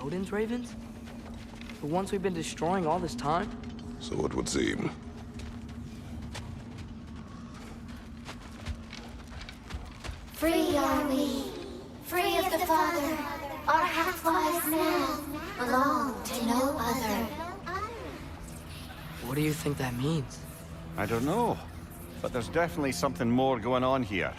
Speaker 2: Odin's ravens? The ones we've been destroying all this time?
Speaker 4: So it would seem.
Speaker 7: Free are we, free of the Father. Our half-lives now belong to no other.
Speaker 2: What do you think that means?
Speaker 5: I don't know, but there's definitely something more going on here.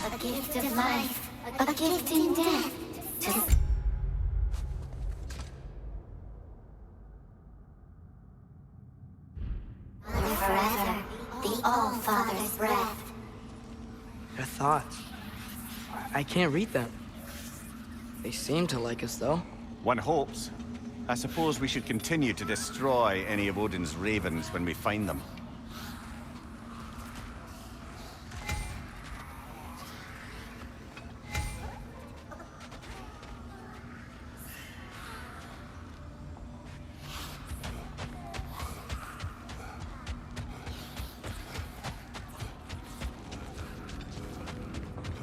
Speaker 7: A gift of life, a gift in death. To Mother forever, the All-Father's breath.
Speaker 2: Their thoughts. I can't read them. They seem to like us, though.
Speaker 5: One hopes. I suppose we should continue to destroy any of Odin's ravens when we find them.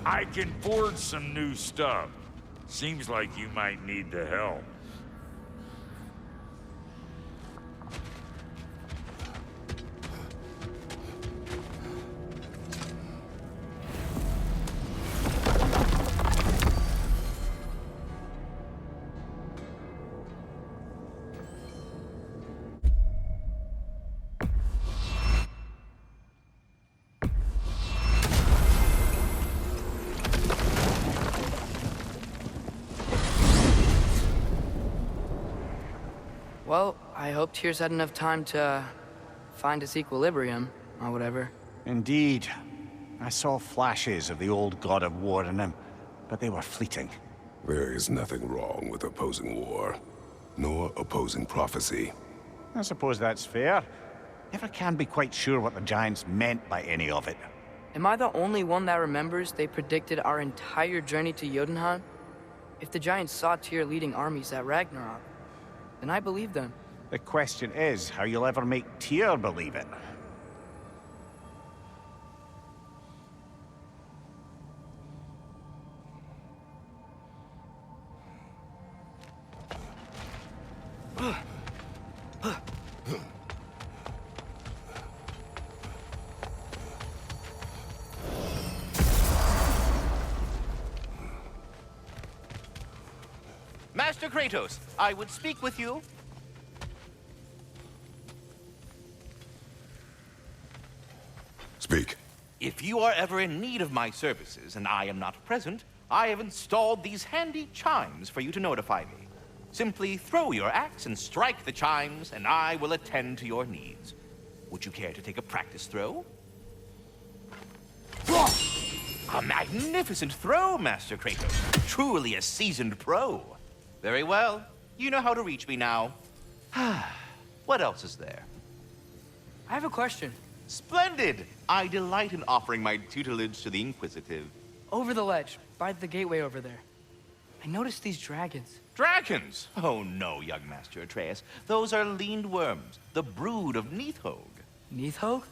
Speaker 6: I can forge some new stuff. Seems like you might need the help.
Speaker 2: Well, I hope Tyr's had enough time to find its equilibrium, or whatever.
Speaker 5: Indeed. I saw flashes of the old god of war in him, but they were fleeting.
Speaker 4: There is nothing wrong with opposing war, nor opposing prophecy.
Speaker 5: I suppose that's fair. Never can be quite sure what the Giants meant by any of it.
Speaker 2: Am I the only one that remembers they predicted our entire journey to Jotunheim? If the Giants saw Tyr leading armies at Ragnarok, then I believe them.
Speaker 5: The question is how you'll ever make Tyr believe it.
Speaker 3: Master Kratos, I would speak with you.
Speaker 4: Speak.
Speaker 3: If you are ever in need of my services and I am not present, I have installed these handy chimes for you to notify me. Simply throw your axe and strike the chimes, and I will attend to your needs. Would you care to take a practice throw? A magnificent throw, Master Kratos. Truly a seasoned pro. Very well. You know how to reach me now. What else is there?
Speaker 2: I have a question.
Speaker 3: Splendid! I delight in offering my tutelage to the inquisitive.
Speaker 2: Over the ledge, by the gateway over there. I noticed these dragons.
Speaker 3: Dragons? Oh no, young Master Atreus. Those are leaned worms, the brood of Nidhogg.
Speaker 2: Nidhogg?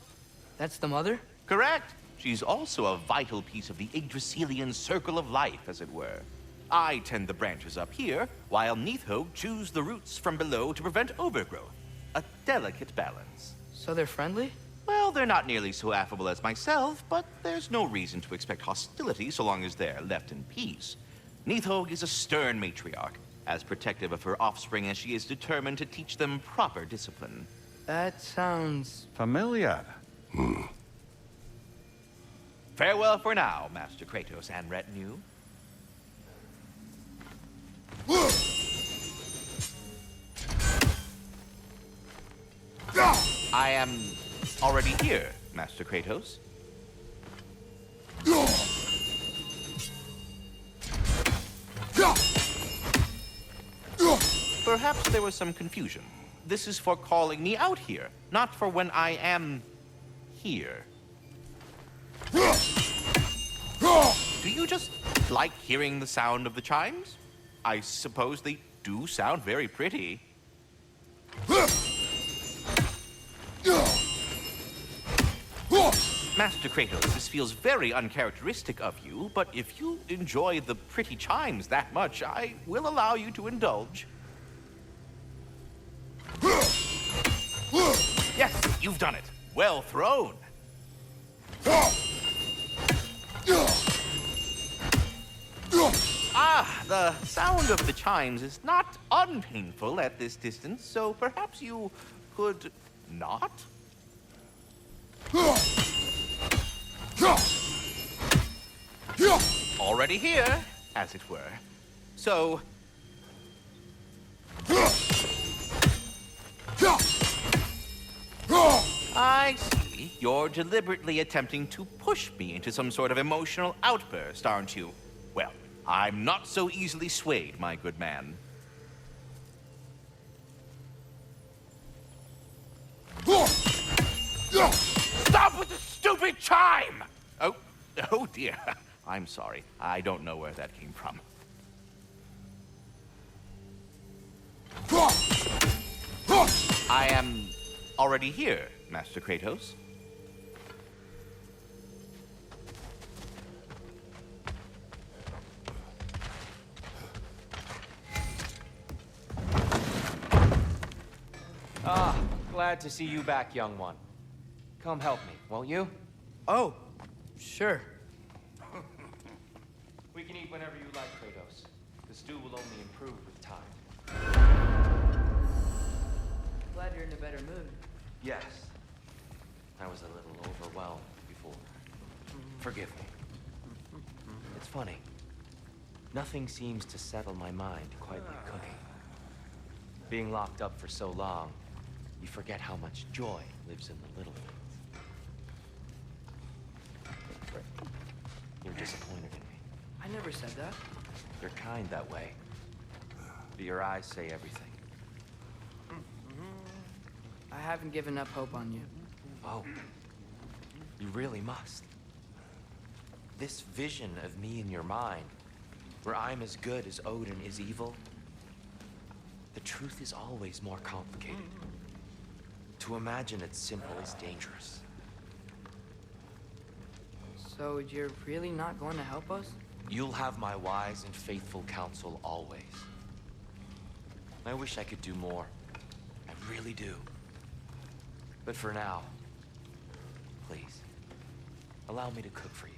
Speaker 2: That's the mother?
Speaker 3: Correct. She's also a vital piece of the Yggdrasilian circle of life, as it were. I tend the branches up here, while Nidhogg chews the roots from below to prevent overgrowth. A delicate balance.
Speaker 2: So they're friendly?
Speaker 3: Well, they're not nearly so affable as myself, but there's no reason to expect hostility so long as they're left in peace. Nidhogg is a stern matriarch, as protective of her offspring as she is determined to teach them proper discipline.
Speaker 2: That sounds...
Speaker 5: Familiar.
Speaker 3: Farewell for now, Master Kratos and retinue. I am already here, Master Kratos. Perhaps there was some confusion. This is for calling me out here, not for when I am here. Do you just like hearing the sound of the chimes? I suppose they do sound very pretty. Master Kratos, this feels very uncharacteristic of you, but if you enjoy the pretty chimes that much, I will allow you to indulge. Yes, you've done it. Well thrown. The sound of the chimes is not unpainful at this distance, so perhaps you could not? Already here, as it were. So... I see. You're deliberately attempting to push me into some sort of emotional outburst, aren't you? Well, I'm not so easily swayed, my good man. Stop with the stupid chime! Oh dear. I'm sorry. I don't know where that came from. I am already here, Master Kratos.
Speaker 8: Glad to see you back, young one. Come help me, won't you?
Speaker 2: Oh, sure.
Speaker 8: We can eat whenever you like, Kratos. The stew will only improve with time.
Speaker 2: Glad you're in a better mood.
Speaker 8: Yes. I was a little overwhelmed before. Forgive me. It's funny. Nothing seems to settle my mind quite like cooking. Being locked up for so long, you forget how much joy lives in the little things. You're disappointed in me.
Speaker 2: I never said that.
Speaker 8: You're kind that way. But your eyes say everything.
Speaker 2: I haven't given up hope on you.
Speaker 8: Oh. You really must. This vision of me in your mind, where I'm as good as Odin is evil, the truth is always more complicated. To imagine it's simple is dangerous.
Speaker 2: So you're really not going to help us?
Speaker 8: You'll have my wise and faithful counsel always. I wish I could do more. I really do. But for now, please, allow me to cook for you.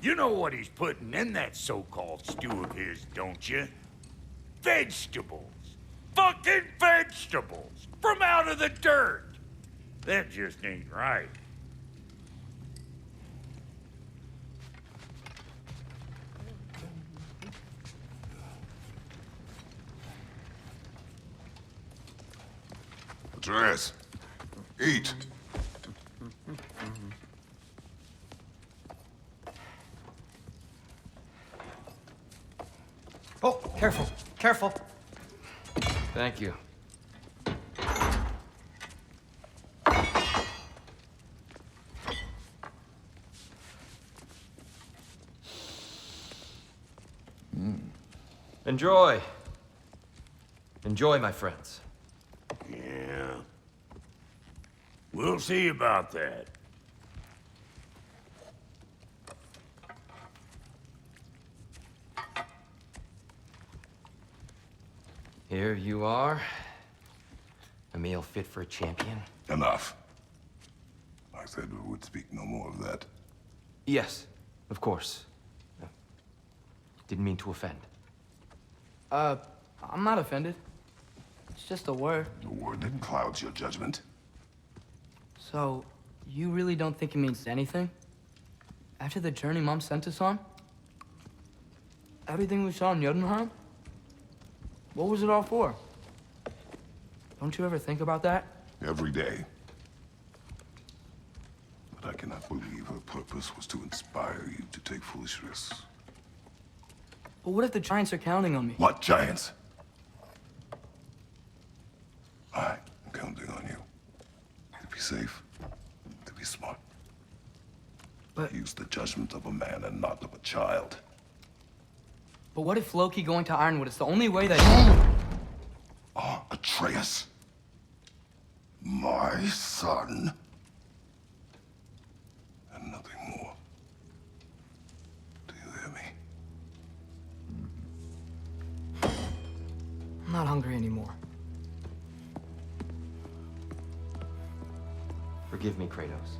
Speaker 6: You know what he's putting in that so-called stew of his, don't you? Vegetables. Fucking vegetables! From out of the dirt! That just ain't right.
Speaker 4: Atreus, eat.
Speaker 1: Oh, careful, careful.
Speaker 8: Thank you. Enjoy. Enjoy, my friends.
Speaker 6: Yeah. We'll see about that.
Speaker 8: Here you are. A meal fit for a champion.
Speaker 4: Enough. I said we would speak no more of that.
Speaker 8: Yes, of course. Didn't mean to offend.
Speaker 2: I'm not offended. It's just a word.
Speaker 4: The word that clouds your judgment.
Speaker 2: So, you really don't think it means anything? After the journey Mom sent us on? Everything we saw in Jotunheim? What was it all for? Don't you ever think about that?
Speaker 4: Every day. But I cannot believe her purpose was to inspire you to take foolish risks.
Speaker 2: But what if the giants are counting on me?
Speaker 4: What giants? I'm counting on you. To be safe. To be smart.
Speaker 2: But...
Speaker 4: Use the judgment of a man and not of a child.
Speaker 2: But what if Loki going to Ironwood is the only way that...
Speaker 4: Atreus. My son. And nothing more. Do you hear me?
Speaker 2: I'm not hungry anymore.
Speaker 8: Forgive me, Kratos.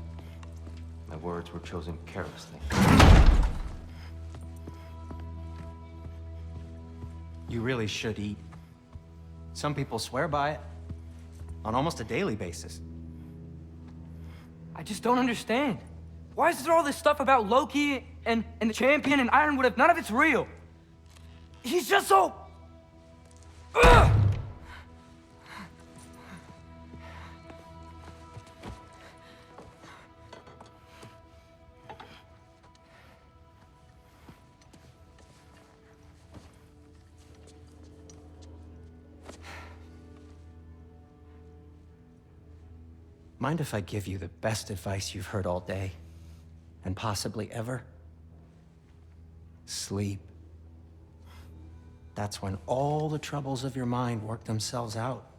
Speaker 8: My words were chosen carelessly.
Speaker 1: You really should eat. Some people swear by it. On almost a daily basis.
Speaker 2: I just don't understand. Why is there all this stuff about Loki and the champion and Ironwood if none of it's real? He's just so... Ugh!
Speaker 1: Mind if I give you the best advice you've heard all day? And possibly ever? Sleep. That's when all the troubles of your mind work themselves out.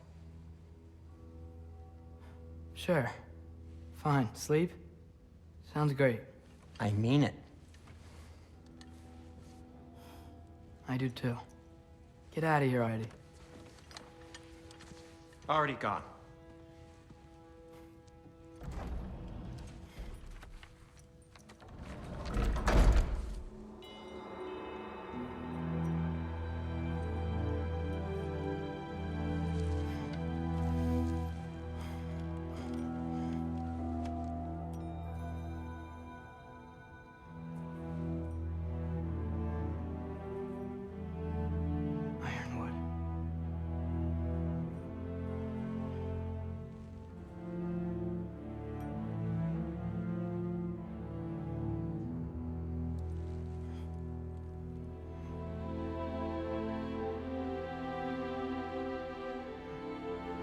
Speaker 2: Sure. Fine. Sleep? Sounds great.
Speaker 1: I mean it.
Speaker 2: I do too. Get out of here already.
Speaker 1: Already gone.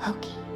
Speaker 7: Loki.